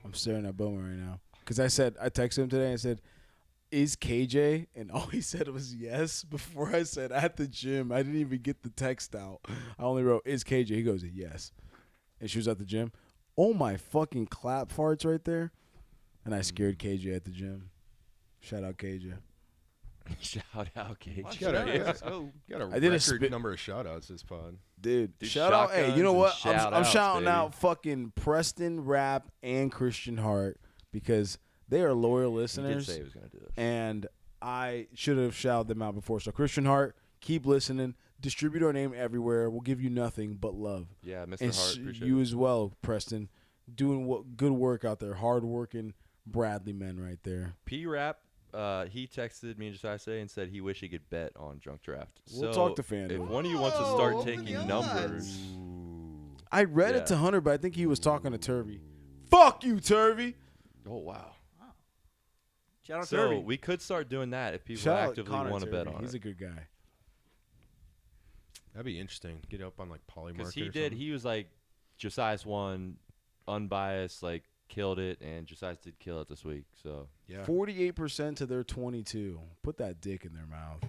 I'm staring at Bowman right now because I texted him today and said, "Is KJ?" And all he said was yes. Before I said at the gym, I didn't even get the text out. I only wrote, "Is KJ?" He goes, "Yes." And she was at the gym. Oh my fucking clap farts right there, and I scared KJ at the gym. Shout out KJ. Shout out, Cage. You got a, Let's go. got a I did a record spit- number of shout-outs this pod. Dude, Dude, shout out. Hey, you know shotguns what? and I'm shout-outs, shouting baby. out fucking Preston Rap and Christian Hart because they are loyal He did listeners. say he was going to do this. And I should have shouted them out before. So Christian Hart, keep listening. Distribute our name everywhere. We'll give you nothing but love. Yeah, Mr. And Hart, appreciate you it. as well, Preston. Doing good work out there. Hard-working Bradley men right there. P-Rap, he texted me just I say and said he wish he could bet on Drunk Draft. We'll So talk to FanDuel. if one of you wants to Whoa, start open taking the numbers, I read Yeah. it to Hunter, but I think he was talking to Turvey. Fuck you, Turvey. oh wow. Shout out So Derby. we could start doing that if people Shout out actively Connor want to bet Turvey. on He's it. a good guy. That'd be interesting. Get up on like Polymarket. Because or he did. something. He was like, Josias won, unbiased, like killed it, and Josias did kill it this week. So 48% to their 22. Put that dick in their mouth.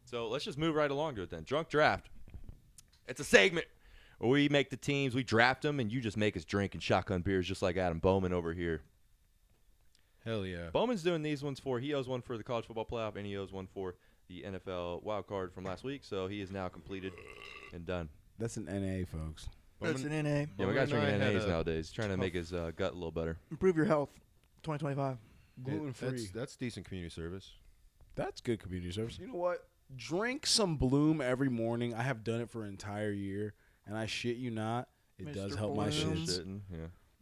So let's just move right along to it then. Drunk Draft. It's a segment where we make the teams, we draft them, and you just make us drink and shotgun beers just like Adam Bowman over here. Hell yeah. Bowman's doing these ones he owes one for the college football playoff, and he owes one for the NFL wild card from last week. So he is now completed and done. That's an NA, folks. That's an NA. Yeah, we Bowman got and drinking I had NAs a nowadays, trying to make his gut a little better. Improve your health. 2025. Gluten-free. That's decent community service. That's good community service. You know what? Drink some Bloom every morning. I have done it for an entire year, and I shit you not, it Mr. does help my Bloom. shits. Shitting, yeah.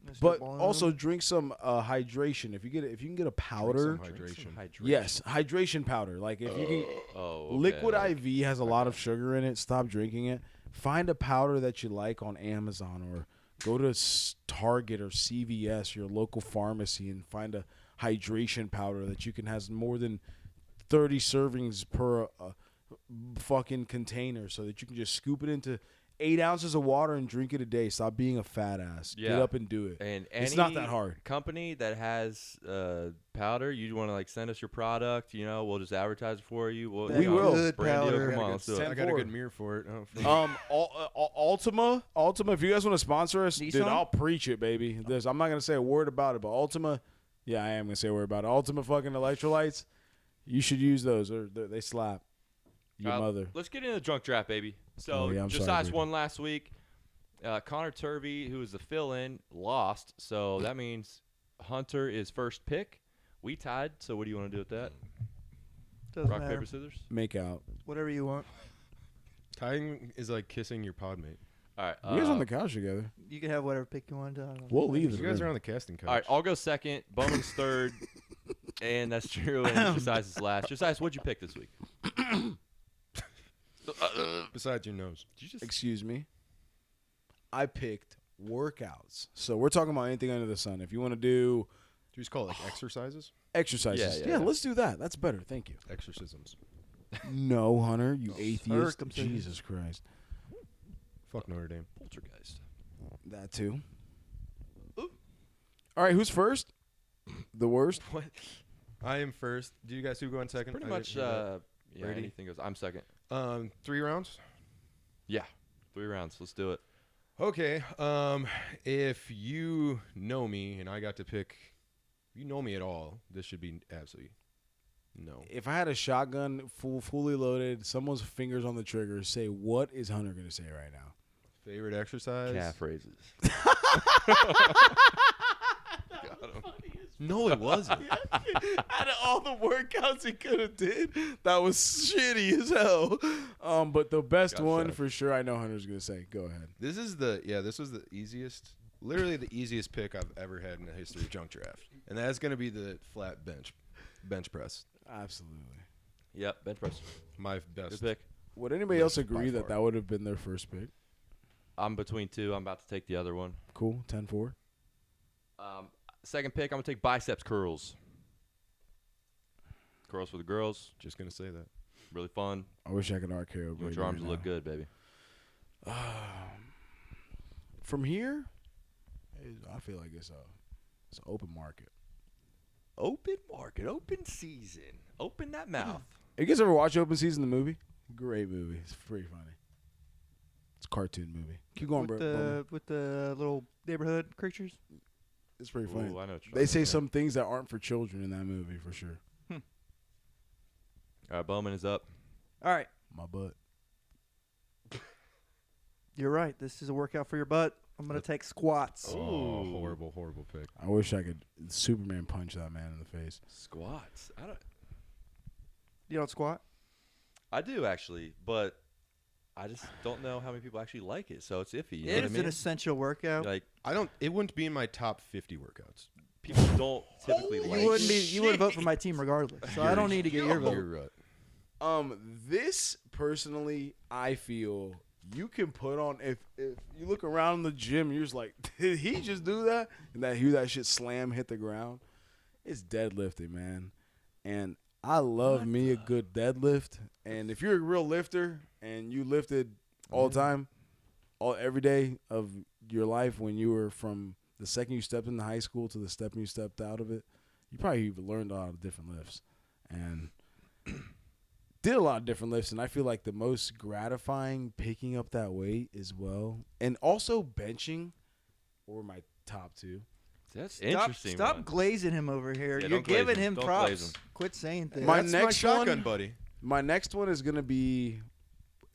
Mr. But Bloom. also drink some hydration. If you can get a powder, Drink some hydration. yes, hydration powder. Like if you can, Oh, okay, Liquid like- IV has a lot of sugar in it. Stop drinking it. Find a powder that you like on Amazon or go to Target or CVS, your local pharmacy, and find a hydration powder that you can has more than 30 servings per fucking container, so that you can just scoop it into 8 ounces of water and drink it a day. Stop being a fat ass. Get Yeah. up and do it. And It's any not that hard. company that has powder, you want to like send us your product, we'll just advertise it for you. That We will. good Brand deal, powder. come on, let's do it. I got a 10-4. good mirror for it. Oh, Ultima, if you guys want to sponsor us, dude, Nissan? I'll preach it, baby. I'm not gonna say a word about it, but Ultima, yeah, I am gonna say a word about it. Ultima fucking electrolytes, you should use those, or they slap your mother. Let's get into the drunk draft, baby. So Oh, yeah, I'm sorry, Josias baby. won last week. Connor Turvey, who was the fill-in, lost. So that means Hunter is first pick. We tied. So what do you want to do with that? Doesn't Rock, matter. paper, scissors? Make out. Whatever you want. tying is like kissing your pod mate. All right. You guys on the couch together. You can have whatever pick you want. We'll leave You the guys room. are on the casting couch. All right, I'll go second. Bowman's third. And that's true. And Josias is last. Josias, what'd you pick this week? Besides your nose. Did you just Excuse me. I picked workouts. So we're talking about anything under the sun. If you want to do Do you just call it like exercises? exercises, Yeah, yeah. let's do that. That's better. Thank you. Exorcisms. No, Hunter, you atheist. Circumcision. Jesus Christ. Fuck Notre Dame. poltergeist? That too. All right, who's first? The worst. What? I am first. Do you guys who go on second? Pretty I much, didn't hear yeah, Brady? anything goes. I'm second. that. 3 rounds. Yeah, 3 rounds. Let's do it. Okay. If you know me and I got to pick, if you know me at all, this should be absolutely no. If I had a shotgun fully loaded, someone's fingers on the trigger, say what is Hunter going to say right now? Favorite exercise? Calf raises. No, it wasn't. Out of all the workouts he could have did, that was shitty as hell. But the best Gotcha. one for sure, I know Hunter's going to say. Go ahead. This was the easiest, literally the easiest pick I've ever had in the history of junk draft, and that's gonna be the flat bench press. Absolutely. Yep, bench press. My Good best pick. Would anybody Yes, else agree by that far. that would have been their first pick? I'm between two. I'm about to take the other one. Cool. 10-4. Second pick, I'm going to take biceps curls. Curls for the girls. Just gonna say that. Really fun. I wish I could RKO. You want Brady your arms right to look now. good, baby. From here, I feel like it's an open market. Open market, open season. Open that mouth. You guys ever watch Open Season, the movie? Great movie. It's pretty funny. It's a cartoon movie. Keep going, bro. With the little neighborhood creatures. It's pretty funny. Ooh, I know what you're They say talking some things that aren't for children in that movie, for sure. about. All right, Bowman is up. All right. My butt. You're right. This is a workout for your butt. I'm going to take squats. Oh, Ooh. horrible pick. I wish I could Superman punch that man in the face. Squats. You don't squat? I do actually, but I just don't know how many people actually like it, so it's iffy. You know what I It's mean? an essential workout. Like It wouldn't be in my top 50 workouts. people don't typically like. You wouldn't vote for my team regardless, so I don't need to get your vote. You're right. This personally, I feel you can put on if you look around the gym, you're just like, did he just do that? And hear that shit slam hit the ground. It's deadlifting, man. And I love me a good deadlift. And if you're a real lifter and you lifted all the time, every day of your life, when you were from the second you stepped into high school to the second you stepped out of it, you probably learned a lot of different lifts. And did a lot of different lifts, and I feel like the most gratifying picking up that weight as well, and also benching were my top two. That's interesting. Stop one. glazing him over here. Yeah, You're don't glaze giving him. him Don't props. glaze him. Quit saying things. My That's next my shotgun, one- buddy. My next one is gonna be,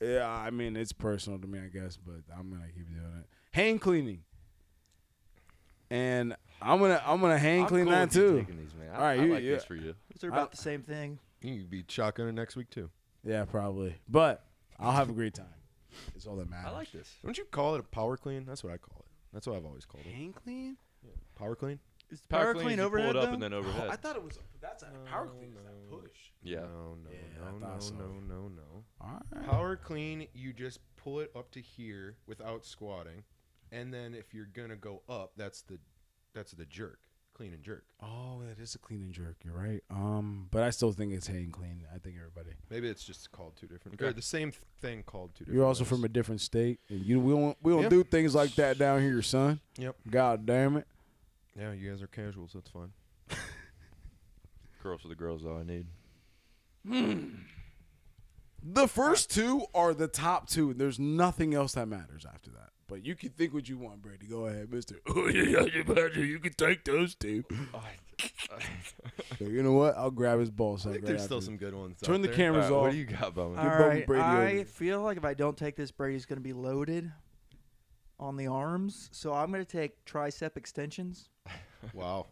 I mean, it's personal to me, I guess, but I'm gonna keep doing it. Hand cleaning, and I'm gonna hand I'm clean cool that with you too. taking these, man. All right, I you- like this for you. Those are about the same thing. You can be shotgunning next week too. Yeah, probably, but I'll have a great time. It's all that matters. I like this. Don't you call it a power clean? That's what I call it. That's what I've always called it. Hand clean. Power clean? Is Power clean clean, you overhead pull it up though? and then Oh, overhead. I thought it was. That's a power clean. Is that push? Yeah. No. Yeah, I thought so. No. All right. Power clean, you just pull it up to here without squatting, and then if you're gonna go up, that's the jerk, clean and jerk. Oh, that is a clean and jerk. You're right. But I still think it's hand clean. I think everybody. Maybe it's just called two different. Okay. Or the same thing called two different. You're also ways. from a different state, and we don't Yeah. do things like that down here, son. Yep. God damn it. Yeah, you guys are casuals. That's fine. Curls for the girls, though. I need. The first two are the top two, and there's nothing else that matters after that. But you can think what you want, Brady. Go ahead, Mister. Oh yeah, you can take those two. So you know what? I'll grab his ball I sack think right there's after still this. some good ones. Turn out the there. cameras All right, off. what do you got, Bowman? All Give Bowman right, Brady I over. feel like if I don't take this, Brady's going to be loaded on the arms. So I'm going to take tricep extensions. Wow.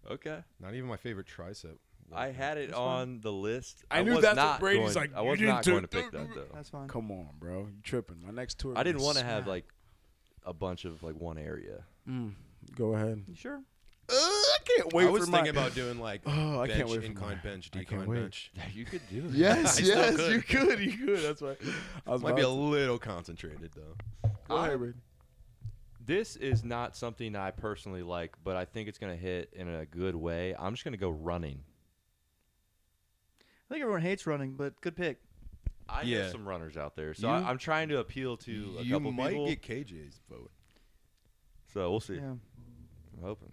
Okay. Not even my favorite tricep. I had it That's fine. on the list. I knew was that's what not Brady's going, like, I you was didn't not going to take- pick that, though. That's fine. Come on, bro. You tripping. My next tour. I didn't want to have, like, a bunch of, like, one area. Go ahead. You sure? I can't wait I was for my. thinking about doing like Oh, I bench, can't wait for incline mine. bench, I can't decline wait. bench. Yeah, you could do it. Yes, I still yes, could. you could. You could. That's right. I was Might be a about to- little concentrated though. Go ahead, Brady. This is not something I personally like, but I think it's going to hit in a good way. I'm just going to go running. I think everyone hates running, but good pick. I know Yeah. some runners out there, so You- I'm trying to appeal to a You couple might people. get KJ's vote. So we'll see. Yeah. I'm hoping.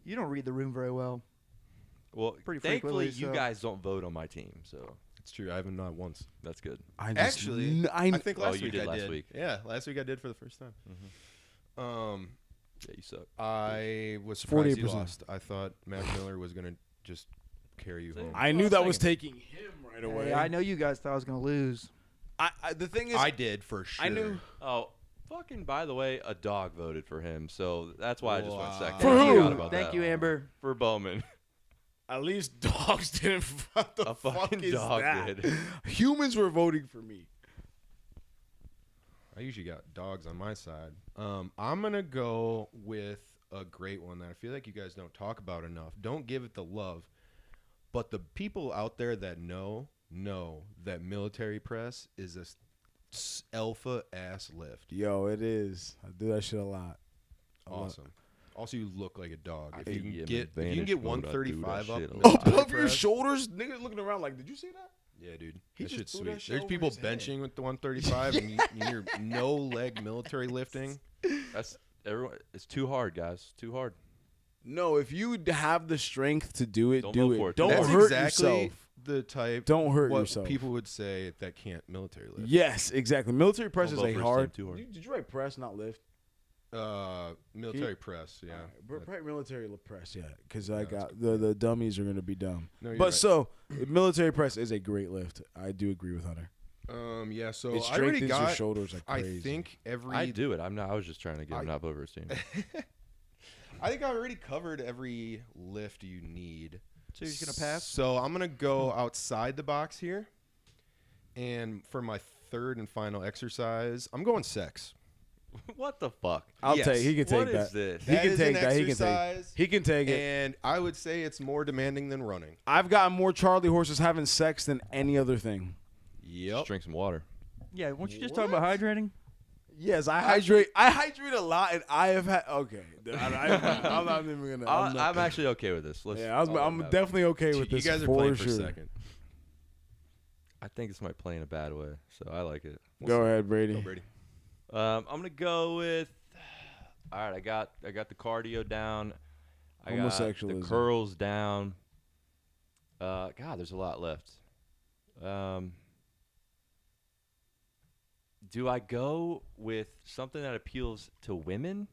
You don't read the room very well. Well, Pretty thankfully, frequently, you so- guys don't vote on my team, so It's true. I haven't not once. that's good. I just, Actually, I think Oh, last you week did I last did. week. Yeah, last week I did for the first time. Yeah, you suck. I was surprised he 48%. lost. I thought Mac Miller was gonna just carry you See? home. I knew that was Second. taking him right away. Hey, I know you guys thought I was going to lose. The thing is, I did for sure. I knew. Oh, fucking, by the way, a dog voted for him, so that's why I just went Wow. second. For I who? forgot about Thank that. you, Amber. For Bowman. At least dogs didn't. What the A fuck fucking is dog that? did. Humans were voting for me. I usually got dogs on my side. I'm gonna go with a great one that I feel like you guys don't talk about enough. Don't give it the love, but the people out there that know that military press is a alpha ass lift. Yo, it is. I do that shit a lot. Awesome. Also, you look like a dog. If Hey, you can yeah, get man, if you can get Vantage mode, I do that 135 up shit a military lot. Above your press- shoulders, niggas looking around like, did you see that? Yeah, dude. He That just shit's threw that sweet. shit There's over people his head. benching with the 135 and you're no leg military lifting. That's everyone. It's too hard, guys. Too hard. No, if you have the strength to do it, Don't do go it. for it. Don't That's hurt exactly yourself. the type Don't hurt what yourself. people would say that can't military lift. Yes, exactly. Military press Don't is go a for it, hard. Sam, too hard. Did you write press, not lift? Military press, yeah. Probably military press, yeah. Because I Yeah, that's got the dummies are gonna be dumb. No, you're But right. so military press is a great lift. I do agree with Hunter. Yeah, so It I already strengthens got your shoulders like I crazy. think every I do it. I'm not. I was just trying to get him up over his team. I think I already covered every lift you need. So you're just gonna pass? So I'm gonna go outside the box here, and for my third and final exercise, I'm going sex. What the fuck? I'll Yes. take. He can take What that. is this? He That can is take an that. He can take. exercise, He can take it. And I would say it's more demanding than running. I've gotten more Charlie horses having sex than any other thing. Yep. Just drink some water. Yeah, weren't you just talking about hydrating? Yes, I hydrate. I hydrate a lot, and I have had. Okay, I'm not even gonna. I'm actually okay with this. Let's, Yeah, I'll let I'm him have it. definitely okay with You this. guys are for playing sure. for second. I think this might play in a bad way, so I like it. Go ahead, Brady. Go, Brady. I'm gonna go with. All right, I got the cardio down. I got the Homosexualism. curls down. God, there's a lot left. Do I go with something that appeals to women?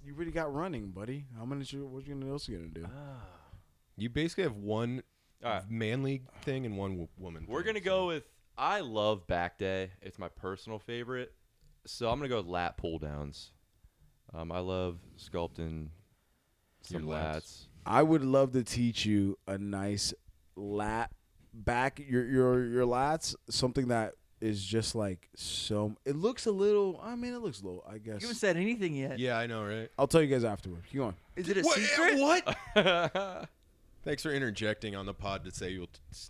You really got running, buddy. How many? What you else you gonna do? You basically have one All right. manly thing and one woman. We're thing, gonna go with. I love back day. It's my personal favorite. So I'm gonna go with lat pull downs. I love sculpting some Your lats. lats. I would love to teach you a nice lat back your lats, something that is just like so. It looks a little. I mean, it looks low. I guess. You haven't said anything yet. Yeah, I know, right? I'll tell you guys afterward. Keep going. Is it a What? secret? What? Thanks for interjecting on the pod to say you'll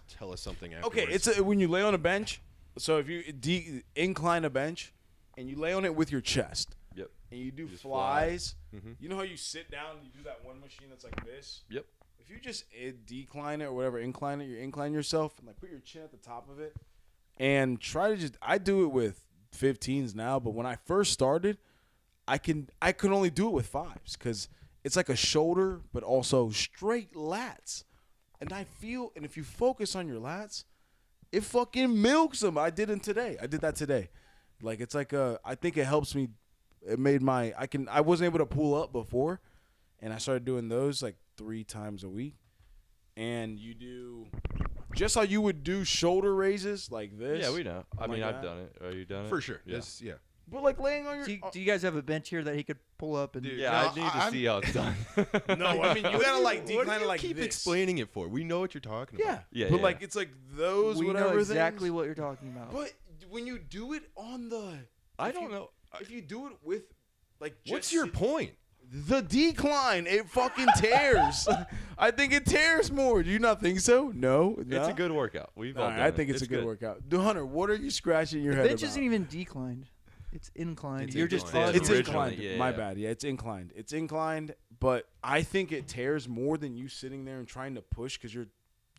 tell us something afterwards. Okay, it's when you lay on a bench. So if you incline a bench and you lay on it with your chest Yep. and you do Just flies, Mhm. you know how you sit down and you do that one machine that's like this? Yep. If you just decline it or whatever, incline it, you incline yourself and like put your chin at the top of it and try to just. I do it with 15s now, but when I first started, I could only do it with 5s because it's like a shoulder but also straight lats, and if you focus on your lats, it fucking milks them. I did that today. Like it's like I think it helps me. It made I wasn't able to pull up before, and I started doing those like 3 times a week. And you do just how you would do shoulder raises like this. Yeah, we know. I Like mean, that. I've done it. Are you done it? for sure. Yeah. Yeah. But like laying on your. Do you guys have a bench here that he could pull up and? Dude, Yeah, No, I need to I'm- see how it's done. No, I mean you gotta like What do decline you it like keep this. explaining it for? We know what you're talking Yeah, about. Yeah, But yeah. like it's like those we whatever know exactly things. what you're talking about. But when you do it on the, I if don't you- know. If you do it with, like, What's just your sit- point? The decline, it fucking tears. I think it tears more. Do you not think so? No, It's a good workout. We've all All done right, I it. think it's a good workout. Hunter, what are you scratching your The head bench about? isn't even declined; it's inclined. It's You're just inclined. fuzzy. It's Originally, inclined. yeah, My yeah. bad. Yeah, it's inclined. It's inclined, but I think it tears more than you sitting there and trying to push because you're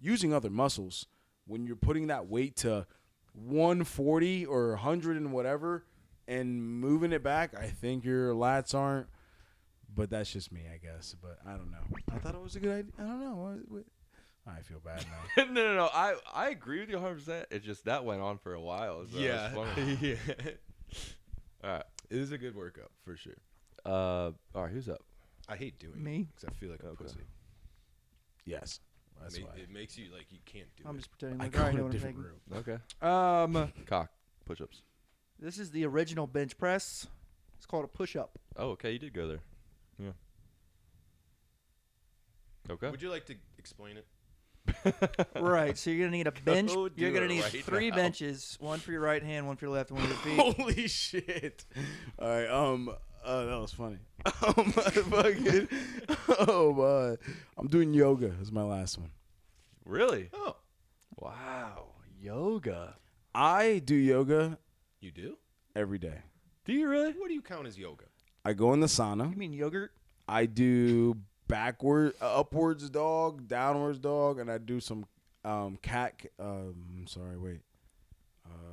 using other muscles. When you're putting that weight to 140 or 100 and whatever and moving it back, I think your lats aren't. But that's just me, I guess. But I don't know. I thought it was a good idea. I don't know. I feel bad now. no. I agree with you 100%. It's just that went on for a while. So Yeah. it's funny. Yeah. All right. It is a good workout for sure. All right. Who's up? I hate doing Me? it because I feel like a Okay. pussy. Yes. That's why. It makes you like you can't do I'm it. just pretending I like go I in know a what I'm different thinking. room. Okay. Cock push-ups. This is the original bench press. It's called a push-up. Oh, okay. You did go there. Yeah. Okay. Would you like to explain it? Right. So you're gonna need a bench. Go You're do gonna it need right 3 now. benches, one for your right hand, one for your left, and one for your feet. Holy shit! All right, that was funny. Fucking, I'm doing yoga. This is my last one. Really? Oh, Wow. Yoga. I do yoga you do? every day. Do you really? What do you count as yoga? I go in the sauna. You mean yogurt? I do upwards dog, downwards dog, and I do some cat. I'm sorry, wait.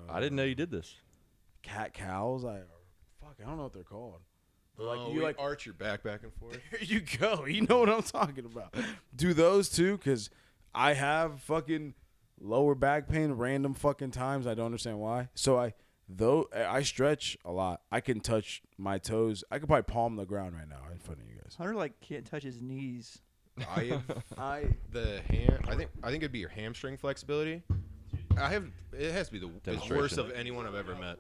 I didn't know you did this. Cat cows. I don't know what they're called. You arch your back and forth. There you go. You know what I'm talking about. Do those too, because I have fucking lower back pain random fucking times. I don't understand why. So I stretch a lot. I can touch my toes. I could probably palm the ground right now in front of you guys. Hunter can't touch his knees. I think it'd be your hamstring flexibility. It has to be the worst of anyone I've ever met.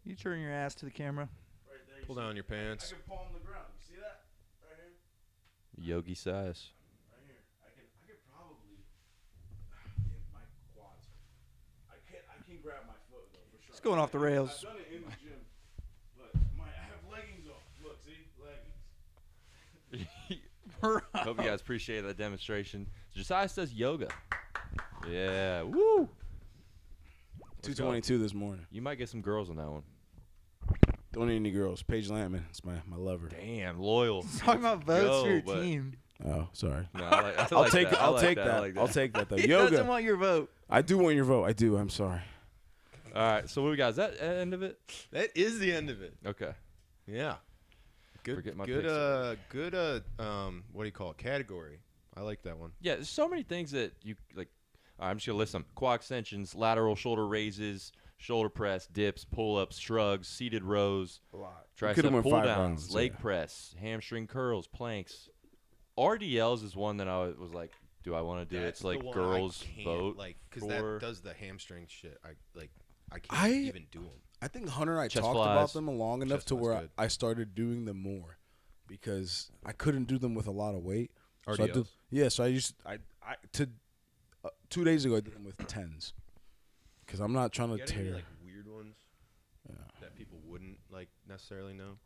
You turn your ass to the camera. Right there, Pull down your pants. I can palm the ground. You see that? Right here. Yogi size. Right here. I could probably. My quads. I can grab my foot though for sure. It's going off the rails. I've done it in the gym. Look, I have leggings on. Look, see, leggings. Hope you guys appreciate that demonstration. Josiah says yoga. Yeah. Woo. 222 this morning. You might get some girls on that one. Don't need any girls. Paige Lampman. It's my lover. Damn, loyal. Talking about votes for your but- team. Oh, sorry. No, I'll take that. I'll take that though. He Yoga. doesn't want your vote. I do want your vote. I do. I'm sorry. All right, so what we got? Is that the end of it? That is the end of it. Okay. Yeah. Good. Forget my Good. picks. Good. What do you call it? Category. I like that one. Yeah, there's so many things that you like. All right, I'm just gonna list them: quad extensions, lateral shoulder raises, shoulder press, dips, pull-ups, shrugs, seated rows, A lot. tricep pull-downs, leg press, hamstring curls, planks. RDLs is one that I was like, do I want to do? That's It's like the one girls I can't, vote because that does the hamstring shit. I can't I- even do them. I think Hunter and I Chest talked flies. about them long enough Chest to flies where good. I started doing them more because I couldn't do them with a lot of weight. RDLs. So I do, yeah, so I used 2 days ago I did them with 10s because I'm not trying to You got any tear. like weird ones that people wouldn't like necessarily know?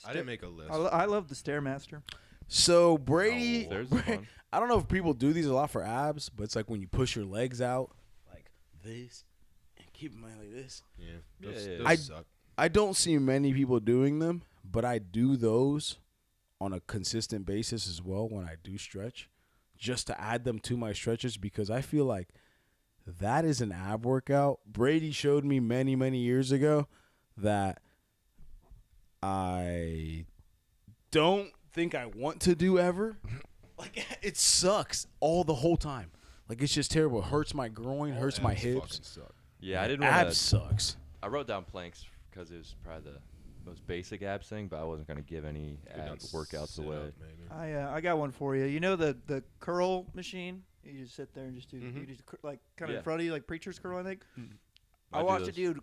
I didn't make a list. I love the Stairmaster. So Brady, There's one. I don't know if people do these a lot for abs, but it's like when you push your legs out like this and keep them like this. Yeah, Yeah, those, yeah. those suck. I don't see many people doing them, but I do those on a consistent basis as well when I do stretch, just to add them to my stretches because I feel like that is an ab workout. Brady showed me many, many years ago that I don't think I want to do ever. Like, it sucks the whole time. Like, it's just terrible. It hurts my groin, hurts my Abs hips. fucking suck. Yeah, I didn't Abs want to. sucks. I wrote down planks because it was probably the most basic abs thing, but I wasn't gonna give any Go down, ab workouts sit away. up, maybe. I got one for you. You know the curl machine? You just sit there and just do Mhm. you just like kind of Yeah. in front of you like preacher's curl, I think. I I do watched a those. dude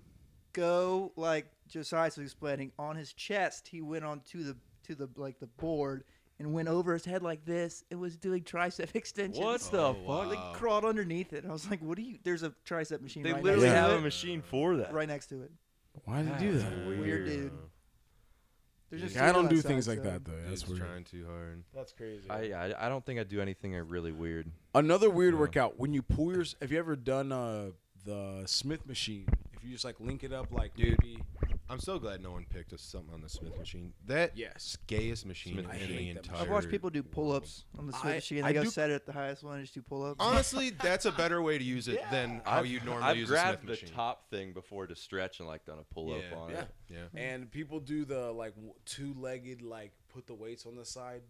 go like Josiah was explaining on his chest. He went on to the like the board and went over his head like this. It was doing tricep extensions. What the Oh, fuck? wow. Like crawled underneath it. I was like, "What do you?" There's a tricep machine. They right literally next to have it. a machine for that. right next to it. Why did you do that? Weird dude. There's just Yeah, I two on don't do that things side, like so- that though. That's Dude's weird. trying too hard. That's crazy. I don't think I do anything really weird. Another weird Yeah. workout when you pull your. Have you ever done the Smith machine? If you just like link it up like Dude. maybe. I'm so glad no one picked us something on the Smith machine. That Yes. gayest machine Smith in machine. the I hate that entire. I've watched people do pull-ups on the Smith I- machine. I They go do- set it at the highest one and just do pull-ups. Honestly, that's a better way to use it than how you normally I've use a Smith grabbed the machine. top thing before to stretch and like done a pull up Yeah. on Yeah. it. Yeah. And people do the like two-legged like put the weights on the side,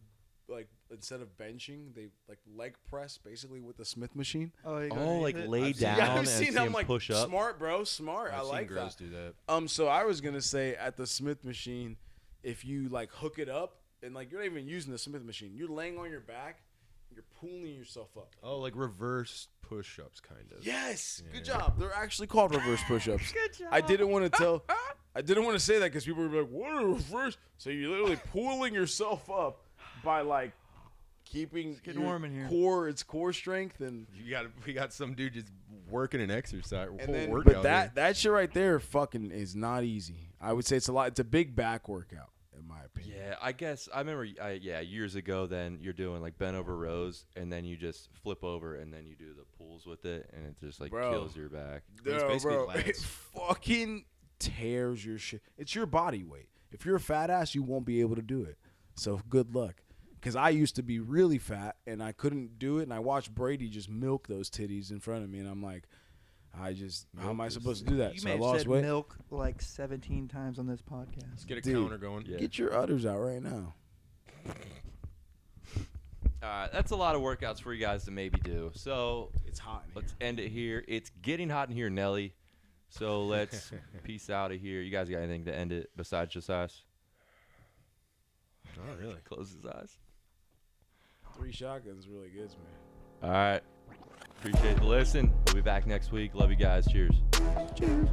like instead of benching they like leg press basically with the Smith machine. Oh, you go Oh, underneath like it? lay I've seen- down Yeah, I've and seen. see I'm him like push up. smart, bro, smart. I I've seen like girls that. do that. So I was gonna say at the Smith machine, if you like hook it up and like you're not even using the Smith machine, you're laying on your back, you're pulling yourself up. Oh, like reverse push-ups, kind of. Yes, good Yeah. job. They're actually called reverse push-ups. Good job. I didn't want to tell. I didn't want to say that because people would be like, "What are reverse?" So you're literally pulling yourself up by like keeping getting your warm in here. core strength, and We got some dude just working an exercise. and whole then workout but that shit right there fucking is not easy. I would say it's a lot. It's a big back workout in my opinion. Yeah, I guess I remember. Years ago, then you're doing like bent over rows, and then you just flip over, and then you do the pulls with it, and it just like Bro. kills your back. It's basically bro, lats. it fucking tears your shit. It's your body weight. If you're a fat ass, you won't be able to do it. So good luck. Because I used to be really fat, and I couldn't do it, and I watched Brady just milk those titties in front of me, and I'm like, how am I supposed to do that? You So may I have lost said weight. milk like 17 times on this podcast. Let's get a Dude. counter going. Yeah. Get your udders out right now. That's a lot of workouts for you guys to maybe do. So It's hot in let's end it here. It's getting hot in here, Nelly. So let's peace out of here. You guys got anything to end it besides just us? Not really. Close his eyes. 3 shotguns really gets me. All right. Appreciate the listen. We'll be back next week. Love you guys. Cheers. Cheers.